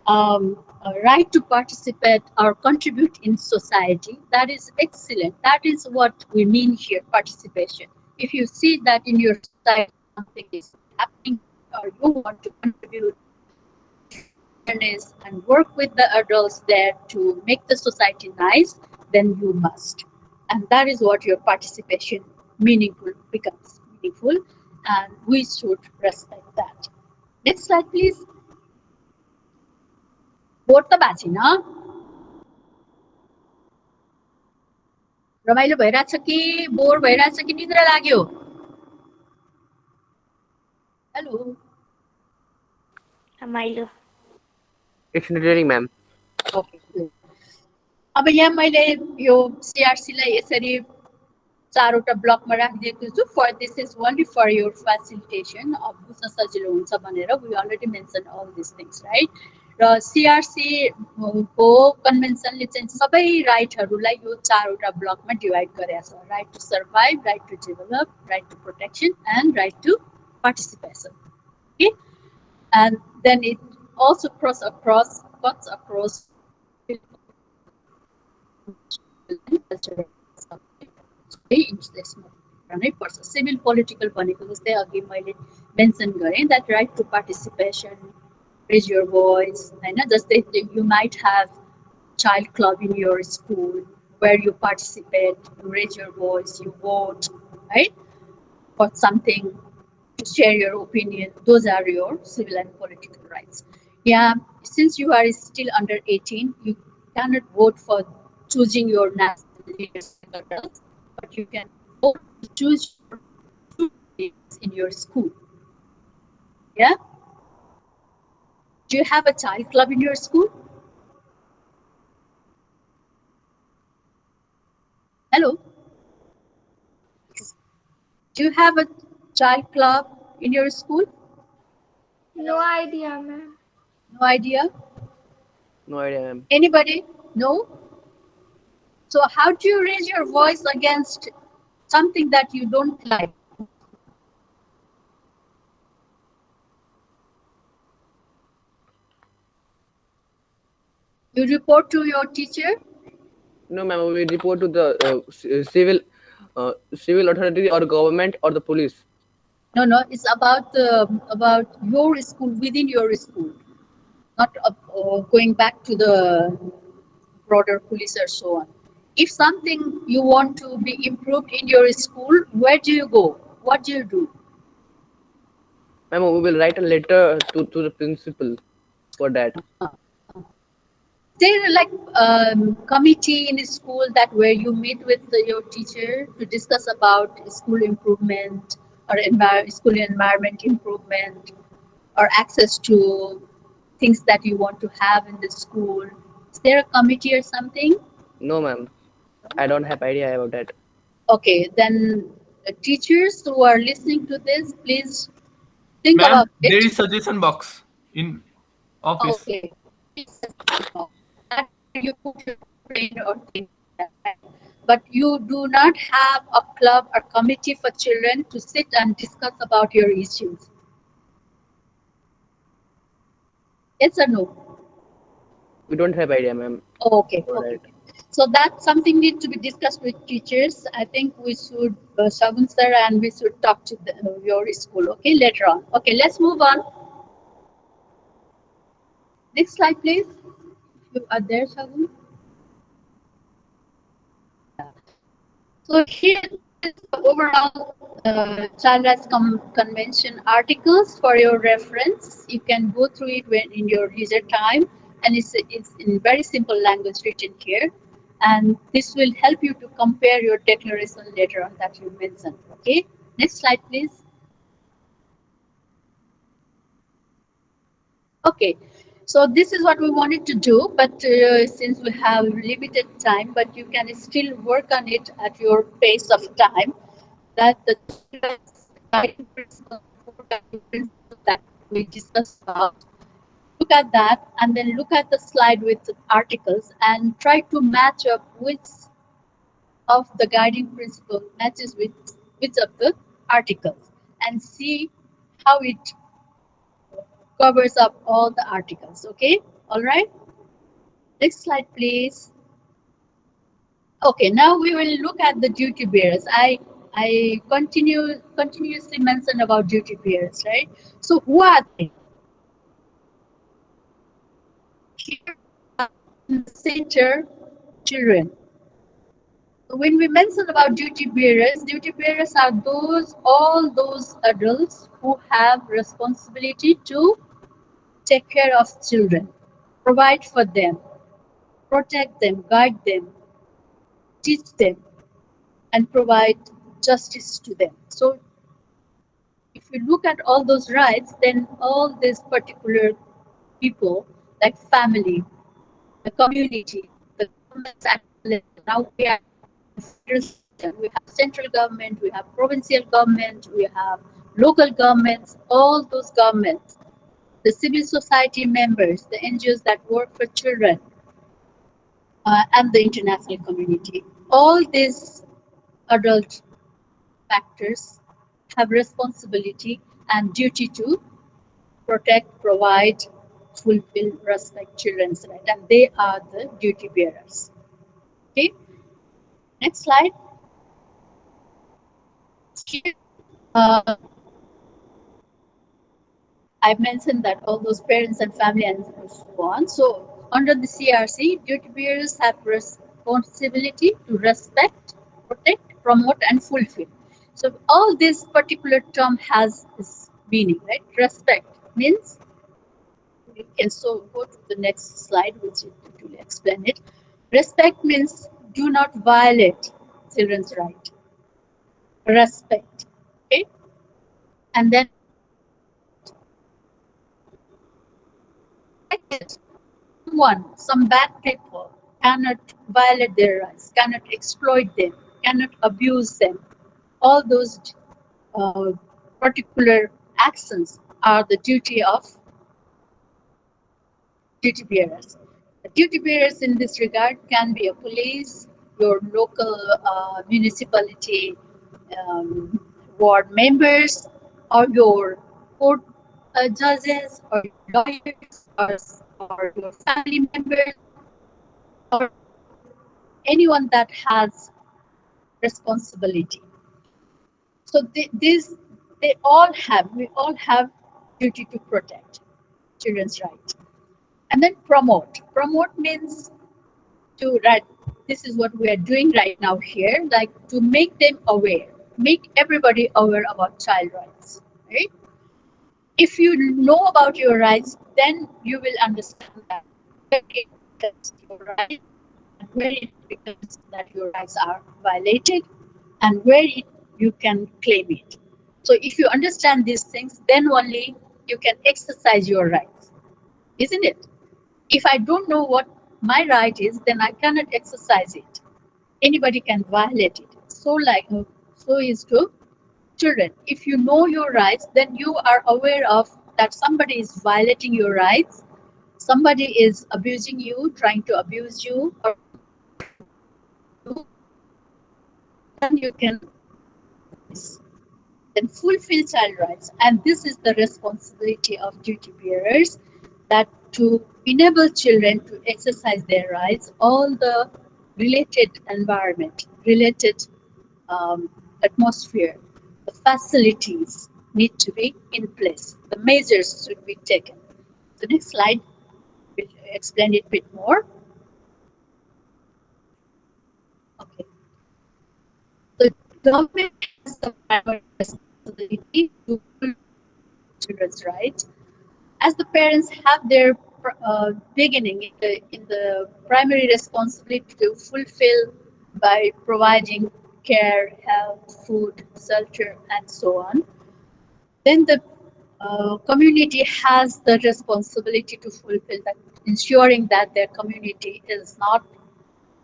a right to participate or contribute in society, that is excellent. That is what we mean here, participation. If you see that in your society something is happening or you want to contribute and work with the adults there to make the society nice, then you must. And that is what your participation meaningful becomes meaningful, and we should respect that. Next slide, please. Board त भएको छैन, रमाइलो भइरहेछ कि bore भइरहेछ कि निद्रा लाग्यो? हेलो रमाइलो. It's training, ma'am. Okay, good. अब यहाँ मैले यो सिआरसीलाई यसरी चारवटा ब्लकमा राखिदिएको छु for this is only for your facilitation अब बुझ्न सजिलो हुन्छ भनेर we already mention all this things right र सिआरसी को कन्भेन्सनले चाहिँ सबै राइटहरूलाई यो चारवटा ब्लकमा डिभाइड गरेको छ right to survive right to develop right to protection and right to participation okay and then it also cuts across पर्छ सिभिल पोलिटिकल भनेको जस्तै अघि मैले मेन्सन गरेँ that right to participation raise your voice होइन जस्तै you might have child club in your school where you participate, you raise your voice, you vote, right, for something, to share your opinion. Those are your civil and political rights. Yeah, since you are still under 18, you cannot vote for choosing your national leaders, but you can vote to choose your leaders in your school. Yeah? Do you have a child club in your school? Hello? Do you have a child club in your school? No idea, ma'am. No idea? No idea, ma'am. Anybody? No? So how do you raise your voice against something that you don't like? You report to your teacher? No, ma'am. We report to the civil authority or government or the police. No. It's about your school, within your school, not going back to the broader police or so on. If something you want to be improved in your school, where do you go? What do you do? Ma'am, we will write a letter to the principal for that. There like committee in school that where you meet with your teacher to discuss about school improvement or school environment improvement or access to things that you want to have in the school. Is there a committee or something? No, ma'am. I don't have idea about that. Okay, then teachers who are listening to this, please think Ma'am, about it. there is suggestion box in office. Okay. That you put your brain or things like that. But you do not have a club or committee for children to sit and discuss about your issues. Yes or no? We don't have idea, ma'am. Okay. So that's something need to be discussed with teachers. I think we should, Shagun sir, and we should talk to your school, okay, later on. Okay, let's move on. Next slide, please. You are there, Shagun? So here is the overall Child Rights Convention articles for your reference. You can go through it when in your leisure time, and it's in very simple language written here. And this will help you to compare your declaration later on that you mentioned. Okay, next slide, please. Okay, so this is what we wanted to do, but since we have limited time, but you can still work on it at your pace of time. That the guiding principle that we discussed about. Look at that, and then look at the slide with the articles and try to match up which of the guiding principle matches with which of the articles, and see how it covers up all the articles. Okay, all right. Next slide, please. Okay, now we will look at the duty bearers. I continuously mention about duty bearers, right? So who are they? Here in the center, children. So when we mention about duty bearers are all those adults who have responsibility to take care of children, provide for them, protect them, guide them, teach them, and provide justice to them. So if you look at all those rights, then all these particular people like family, the community, the governments at the level. Now we are in federal system. We have central government, we have provincial government, we have local governments, all those governments, the civil society members, the NGOs that work for children, and the international community. All these adult factors have responsibility and duty to protect, provide, fulfill, respect children's rights, and they are the duty bearers. Okay, next slide. Here, I've mentioned that all those parents and family and so on. So under the CRC, duty bearers have responsibility to respect, protect, promote, and fulfill. So all this particular term has this meaning, right? Respect means, you can so go to the next slide, which will explain it. Respect means do not violate children's right. Respect, okay? And then some bad people cannot violate their rights, cannot exploit them, cannot abuse them. All those particular actions are the duty of duty bearers. The duty bearers in this regard can be a police, your local municipality ward members, or your court judges, or lawyers, or your family members, or anyone that has responsibility. So we all have duty to protect children's rights. And then promote. Promote means to, right, this is what we are doing right now here, like to make them aware, make everybody aware about child rights, right? If you know about your rights, then you will understand that where it becomes your right, and where it becomes that your rights are violated, and where you can claim it. So if you understand these things, then only you can exercise your rights, isn't it? If I don't know what my right is, then I cannot exercise it. Anybody can violate it. So is to children. If you know your rights, then you are aware of that somebody is violating your rights, somebody is abusing you, trying to abuse you, or then you can then fulfill child rights. And this is the responsibility of duty bearers, that to enable children to exercise their rights, all the related environment, related atmosphere, the facilities need to be in place. The measures should be taken. The next slide will explain it a bit more. Okay. The government has the primary responsibility to fulfill children's rights, as the parents have their beginning in the primary responsibility to fulfill by providing care, health, food, shelter, and so on. Then the community has the responsibility to fulfill that, ensuring that their community is not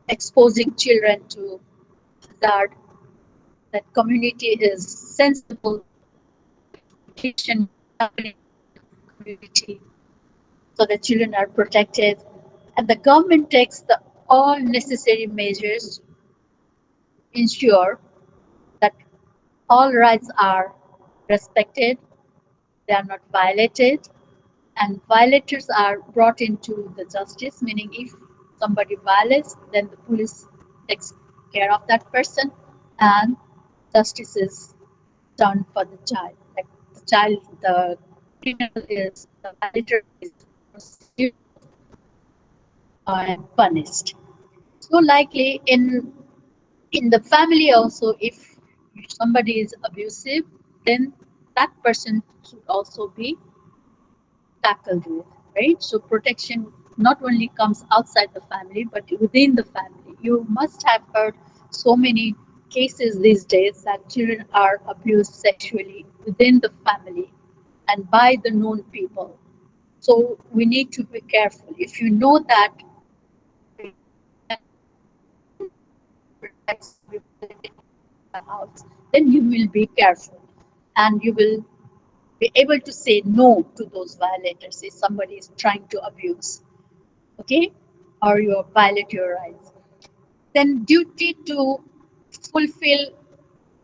exposing children to hazard, that community is sensible exploitation happening in the community, so the children are protected, and the government takes all necessary measures to ensure that all rights are respected, they are not violated, and violators are brought into the justice, meaning if somebody violates, then the police takes care of that person, and justice is done for the child. Like the criminal is, the violator is prosecuted and punished. So likely in the family also, if somebody is abusive, then that person should also be tackled with, right? So protection not only comes outside the family, but within the family. You must have heard so many cases these days that children are abused sexually within the family and by the known people. So we need to be careful. If you know that rights will be violated in the house, then you will be careful and you will be able to say no to those violators if somebody is trying to abuse, okay, or you violate your rights. Then duty to fulfill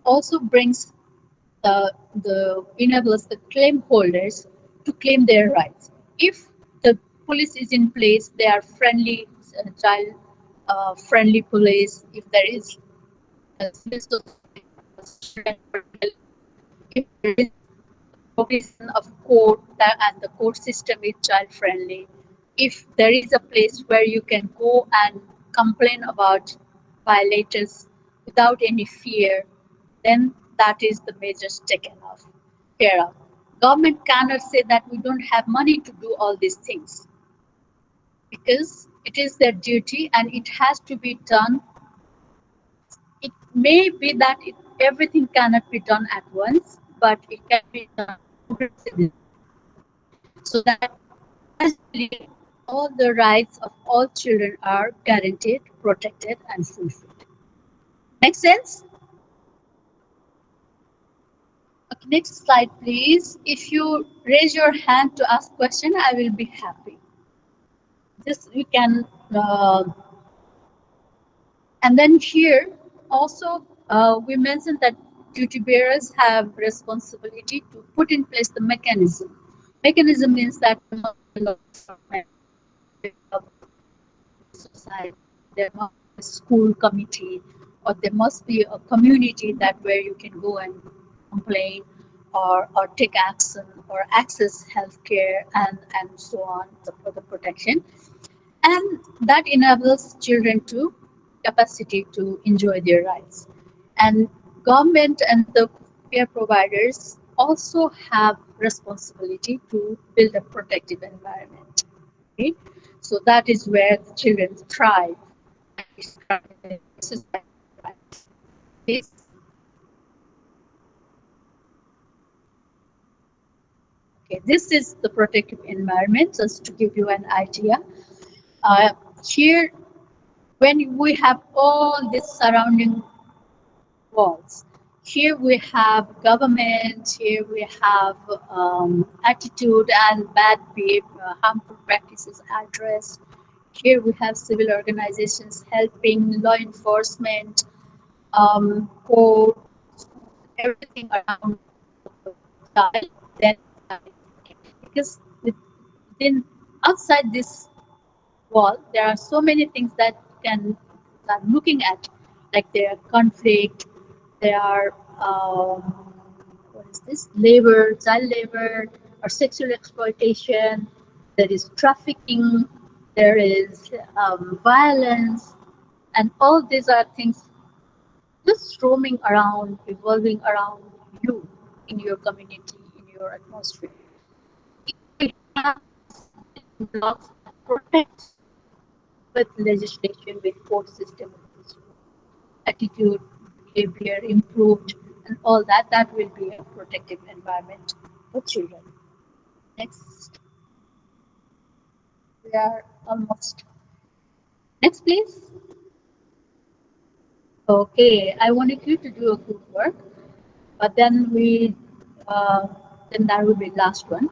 also brings the enables the claim holders to claim their rights. If the police is in place, they are friendly, child friendly police. If there is a civil society, student political, if there is provision of court and the court system is child friendly, if there is a place where you can go and complain about violators without any fear, then that is the measures taken of care of. Government cannot say that we don't have money to do all these things because it is their duty and it has to be done. It may be that everything cannot be done at once, but it can be done progressively so that gradually all the rights of all children are guaranteed, protected, and fulfilled. Make sense? Okay, next slide, please. If you raise your hand to ask question, I will be happy. Just you can, and then here also we mentioned that duty bearers have responsibility to put in place the mechanism. Mechanism means that there must be a government, society, there must be a school committee, or there must be a community that where you can go and complain or take action or access healthcare and so on for the protection. And that enables children to capacity to enjoy their rights. And government and the care providers also have responsibility to build a protective environment. Okay? So that is where the children thrive and exercise rights. This, okay, this is the protective environment, just to give you an idea. Here, when we have all this surrounding walls, here we have government, here we have attitude and bad behavior, harmful practices addressed. Here we have civil organizations helping law enforcement, court, everything around the child. Then because within outside this wall, there are so many things that can start looking at, like there are conflict, there are what is this, labor, child labor, or sexual exploitation. There is trafficking, there is violence, and all these are things just roaming around, evolving around you in your community, in your atmosphere. We have blocks that protect with legislation, with court system, with attitude, behavior improved, and all that, that will be a protective environment for children. Next. We are almost. Next, please. Okay, I wanted you to do a group work, but then then that will be last one.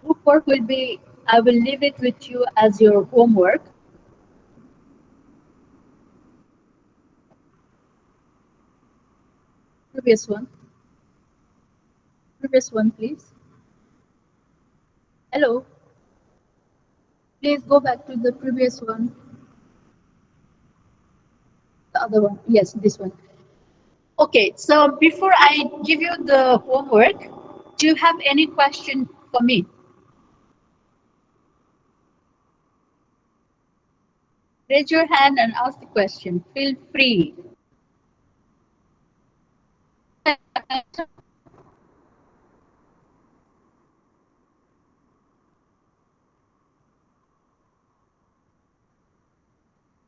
Group work will be, I will leave it with you as your homework. Previous one. Previous one, please. Hello. Please go back to the previous one. The other one. Yes, this one. Okay, so before I give you the homework, do you have any question for me? Raise your hand and ask the question. Feel free.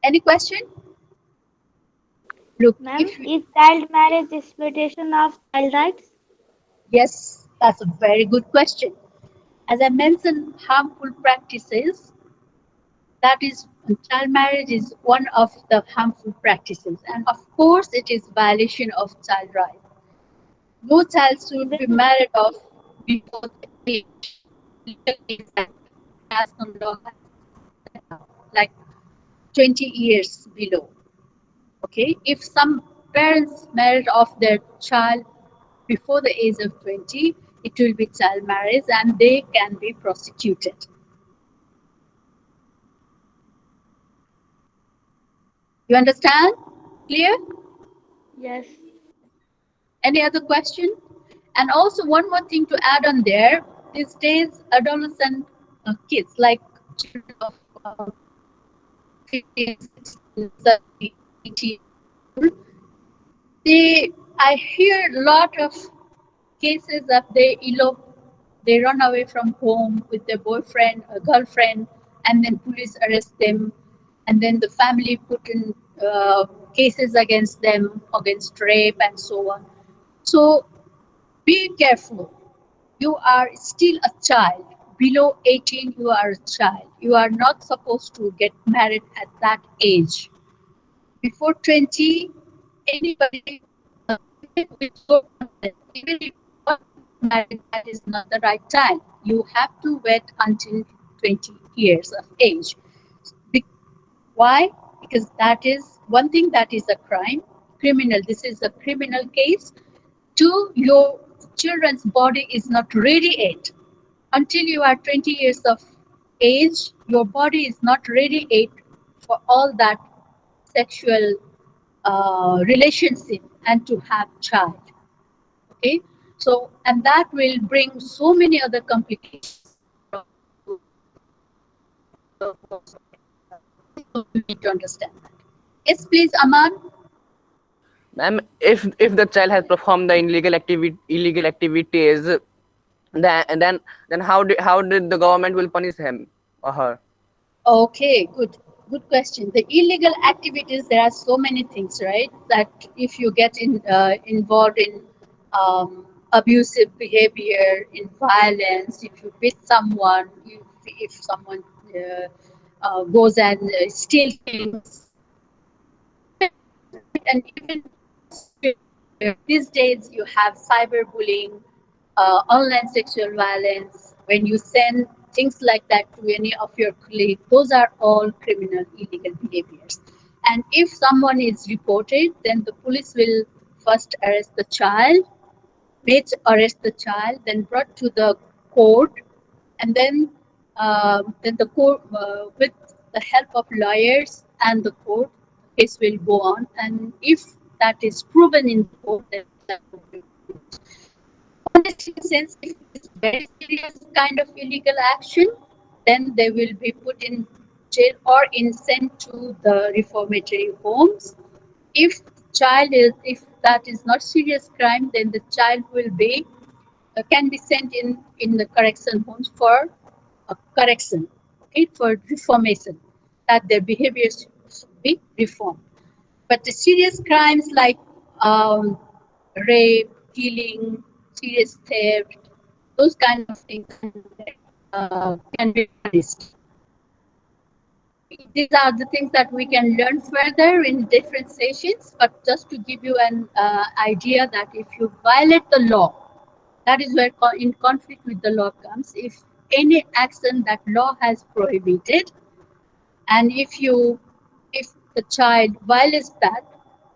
Any question? Look, Ma'am, is child marriage exploitation of child rights? Yes, that's a very good question. As I mentioned, harmful practices, that is, child marriage is one of the harmful practices. And of course, it is violation of child rights. No child should be married off before the age, legal age that has some law has set out, like 20 years below. Okay, if some parents married off their child before the age of 20, it will be child marriage and they can be prosecuted. You understand? Clear? Yes. Any other question? And also one more thing to add on there, these days adolescent kids, like children of 15, 16, 17, 18, I hear a lot of cases that they elope, they run away from home with their boyfriend or girlfriend, and then police arrest them, and then the family put in cases against them, against rape and so on. So be careful. You are still a child. Below 18, you are a child. You are not supposed to get married at that age. Before 20, anybody, even with your consent, even if you want to get married, that is not the right time. You have to wait until 20 years of age. Why? Because that is one thing, that is a crime, criminal. This is a criminal case. Two, your children's body is not ready yet. Until you are 20 years of age, your body is not ready yet for all that sexual relationship and to have child. Okay, so and that will bring so many other complications. So you need to understand that. Yes, please, Aman. Ma'am, if the child has performed the illegal activities, then how did the government will punish him or her? Okay, good question. The illegal activities, there are so many things, right? That if you get involved in abusive behavior, in violence, if you beat someone, if someone goes and steals things, and even these days you have cyberbullying, online sexual violence. When you send things like that to any of your colleagues, those are all criminal, illegal behaviors. And if someone is reported, then the police will first arrest the child, arrest the child, then brought to the court, and then the court, with the help of lawyers and the court, case will go on. And if that is proven in the court, then that will be honestly, since if it is very serious kind of illegal action, then they will be put in jail or in sent to the reformatory homes. If that is not serious crime, then the child will be can be sent in the correction homes for correction, okay, for reformation, that their behaviors should be reformed. But the serious crimes like rape, killing, serious theft, those kind of things can be punished. These are the things that we can learn further in different sessions, but just to give you an idea that if you violate the law, that is where in conflict with the law comes. If any action that law has prohibited, and if the child violates that,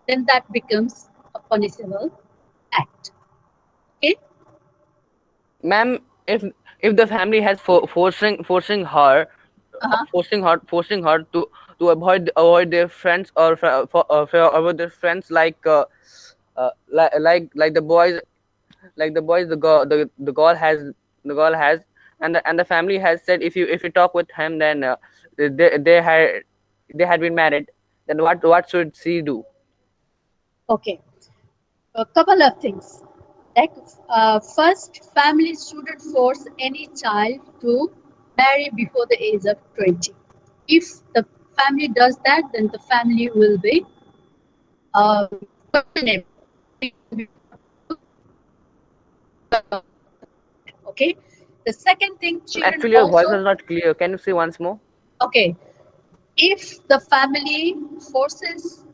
then that becomes a punishable act. Okay. Ma'am, if the family has forcing her to avoid their friends or avoid their friends, like the boys, the girl has, and the family has said, if you talk with him, then they had been married, then what should she do? Okay. A couple of things. Like first, families shouldn't force any child to marry before the age of 20. If the family does that, then the family will be questionable. Okay. The second thing, children Actually, your voice also, was not clear. Can you say once more? okay, if the family forces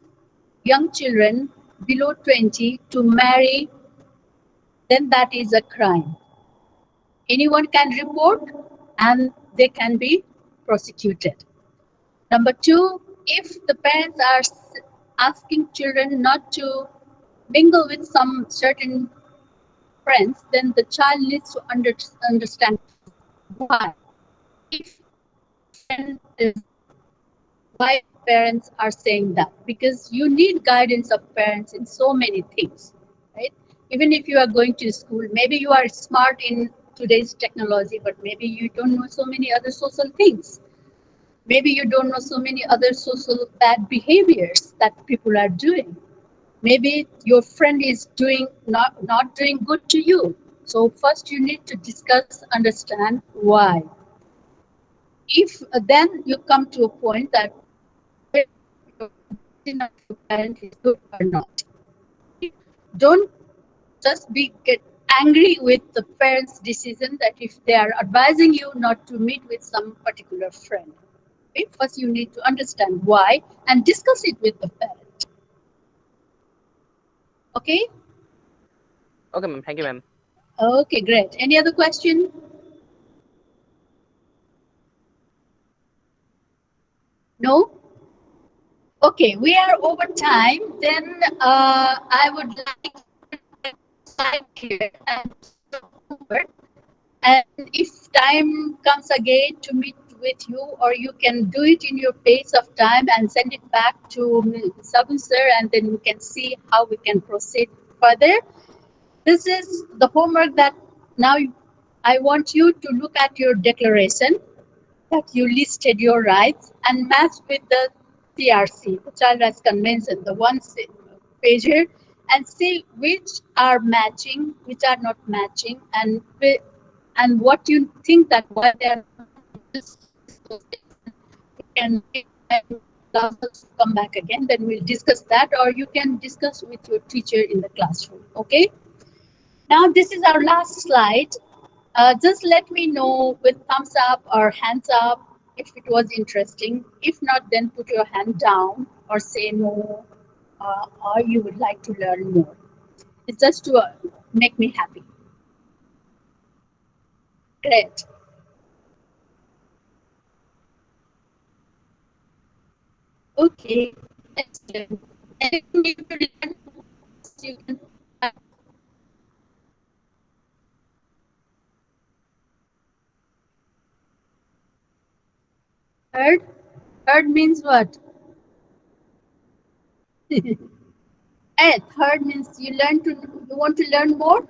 young children below 20 to marry, then that is a crime. Anyone can report and they can be prosecuted. Number two, if the parents are asking children not to mingle with some certain friends, then the child needs to understand why. If friend is why parents are saying that, because you need guidance of parents in so many things, right? Even if you are going to school, maybe you are smart in today's technology, but maybe you don't know so many other social things. Maybe you don't know so many other social bad behaviors that people are doing. Maybe your friend is doing not doing good to you. So first you need to discuss, understand why. If then you come to a point that whether your decision of your parent is good or not. Don't just get angry with the parents' decision that if they are advising you not to meet with some particular friend. Okay? First you need to understand why and discuss it with the parent. Okay? Okay, ma'am. Thank you, ma'am. Okay, great. Any other question? No? Okay, we are over time. Then I would like to sign here and homework. And if time comes again to meet with you, or you can do it in your pace of time and send it back to Sabun sir, and then we can see how we can proceed further. This is the homework that now I want you to look at your declaration that you listed your rights and match with the CRC, the Child Rights Convention, the one pager, and see which are matching, which are not matching, and what you think that why they are not. You can come back again, then we'll discuss that, or you can discuss with your teacher in the classroom. Okay. Now this is our last slide. Just let me know with thumbs up or hands up if it was interesting. If not, then put your hand down or say no, or you would like to learn more. It's just to make me happy. Great. Okay, excellent. Anything you could learn, you can. Heard? Heard means what? Eh, third means you want to learn more.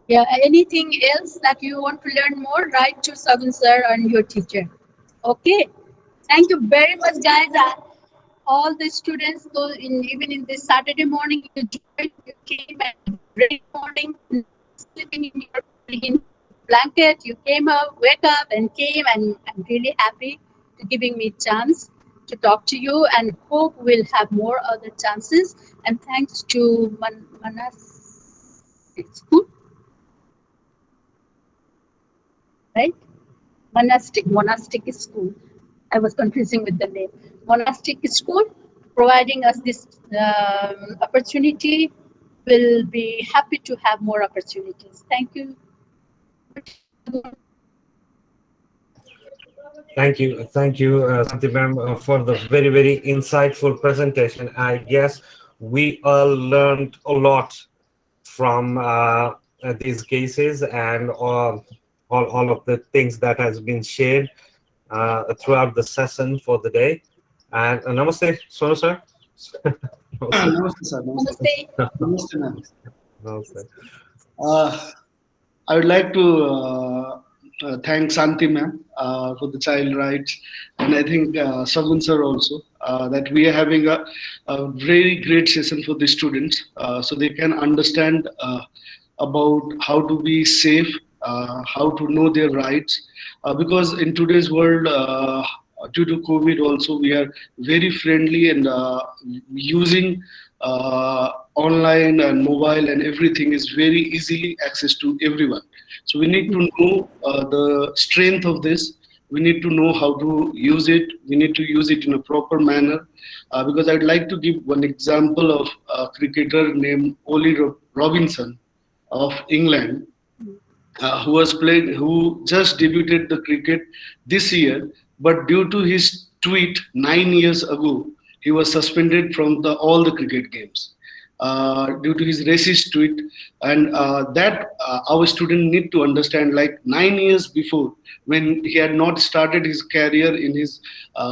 Yeah. Anything else that you want to learn more? Write to Sabun sir and your teacher. Okay. Thank you very much, guys. All the students, even in this Saturday morning, you joined, you came at very morning, sleeping in your clean blanket. You came up, wake up, and came, and I'm really happy to giving me chance to talk to you, and hope we'll have more other chances. And thanks to Monastic School, right? Monastic School. I was confusing with the name. Monastic School providing us this opportunity. Will be happy to have more opportunities. Thank you. Thank you, Santi ma'am, for the very, very insightful presentation. I guess we all learned a lot from these cases and all of the things that has been shared throughout the session for the day. And namaste, Sonu sir. Namaste, sir. Namaste. Namaste, ma'am. Namaste. I would like to thank Santi ma'am for the child rights, and I think Sabun sir also, that we are having a very great session for the students, so they can understand about how to be safe, how to know their rights, because in today's world, due to COVID also, we are very friendly and using online and mobile and everything is very easily access to everyone. So we need to know the strength of this. We need to know how to use it. We need to use it in a proper manner. Because I'd like to give one example of a cricketer named Ollie Robinson of England, who just debuted the cricket this year, but due to his tweet 9 years ago, he was suspended from all the cricket games due to his racist tweet. And that our student need to understand, like 9 years before, when he had not started his career in his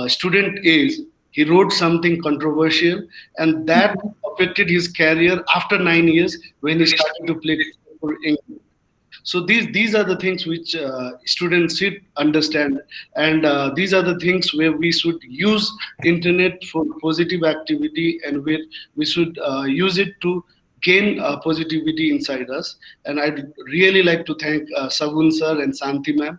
student age, he wrote something controversial, and that affected his career after 9 years when he started to play for England. So these are the things which students should understand, and these are the things where we should use internet for positive activity, and where we should use it to gain positivity inside us. And I'd really like to thank Sagun sir and Santi ma'am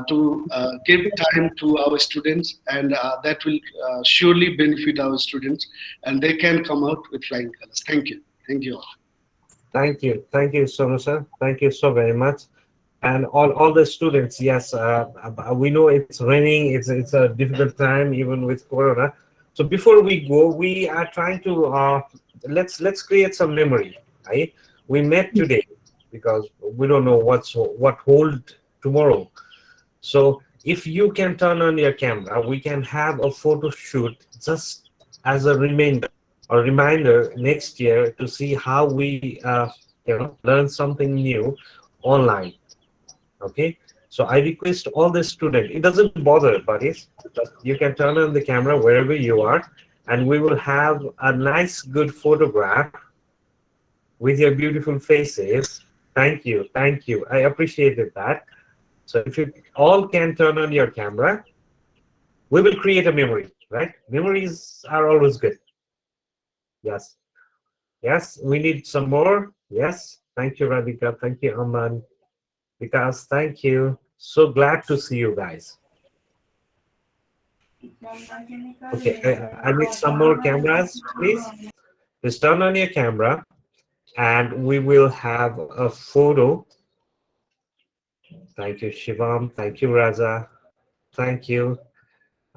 to give time to our students, and that will surely benefit our students, and they can come out with flying colors. Thank you all. Thank you, Sonu sir. Thank you so very much. And all the students, yes, we know it's raining. It's a difficult time even with Corona. So before we go, we are trying to let's create some memory, right? We met today because we don't know what hold tomorrow. So if you can turn on your camera, we can have a photo shoot just as a reminder next year to see how we learn something new online. Okay, so I request all the students, it doesn't bother buddies, but you can turn on the camera wherever you are, and we will have a nice good photograph with your beautiful faces. Thank you, I appreciated that. So if you all can turn on your camera, we will create a memory, right? Memories are always good. Yes, we need some more. Yes, thank you, Radhika. Thank you, Aman. Vikas, thank you. So glad to see you guys. Okay, I need some more cameras, please. Just turn on your camera, and we will have a photo. Thank you, Shivam. Thank you, Raza. Thank you,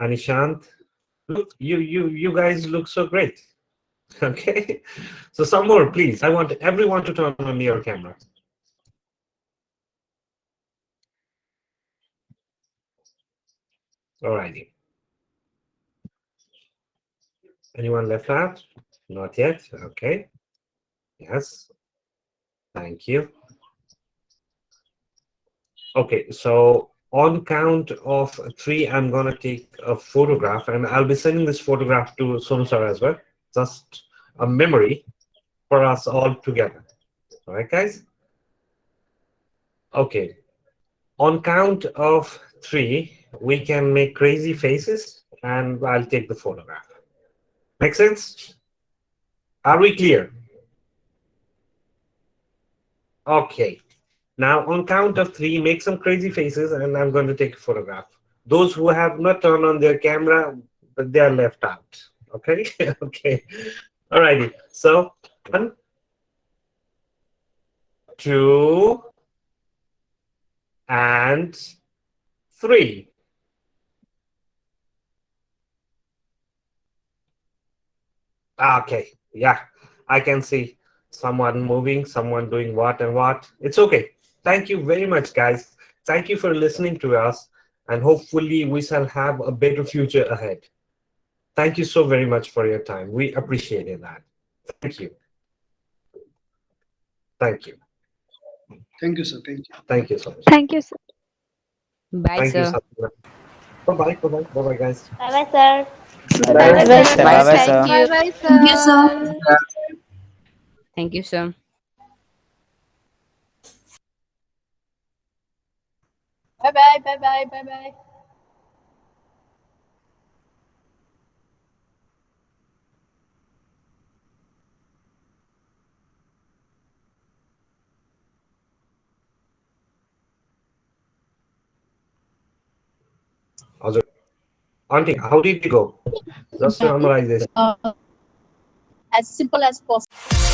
Anishant. Look, you guys look so great. Okay, so some more, please. I want everyone to turn on your camera. Alrighty. Anyone left out? Not yet. Okay. Yes. Thank you. Okay, so on count of 3, I'm gonna take a photograph, and I'll be sending this photograph to Sonu sir as well. Just a memory for us all together. All right, guys? Okay. On count of 3, we can make crazy faces, and I'll take the photograph. Make sense? Are we clear? Okay. Now, on count of 3, make some crazy faces, and I'm going to take a photograph. Those who have not turned on their camera, they are left out. Okay? Okay. Alrighty. So, 1, 2, and 3. Okay. Yeah, I can see someone moving, someone doing what and what. It's okay. Thank you very much, guys. Thank you for listening to us, and hopefully we shall have a better future ahead. Thank you so very much for your time. We appreciated that. Thank you. Thank you. Thank you, sir. Thank you. Thank you so much. Thank you, sir. Bye, Thank you sir. so much. Bye-bye. Bye-bye. Bye-bye, guys. Bye bye, sir. Bye bye, Bye, sir. sir. Thank you. Bye bye, sir. Thank you, sir. Bye bye. Bye bye. Bye bye. Also, Auntie, how did it go? Just to summarize this. As simple as possible.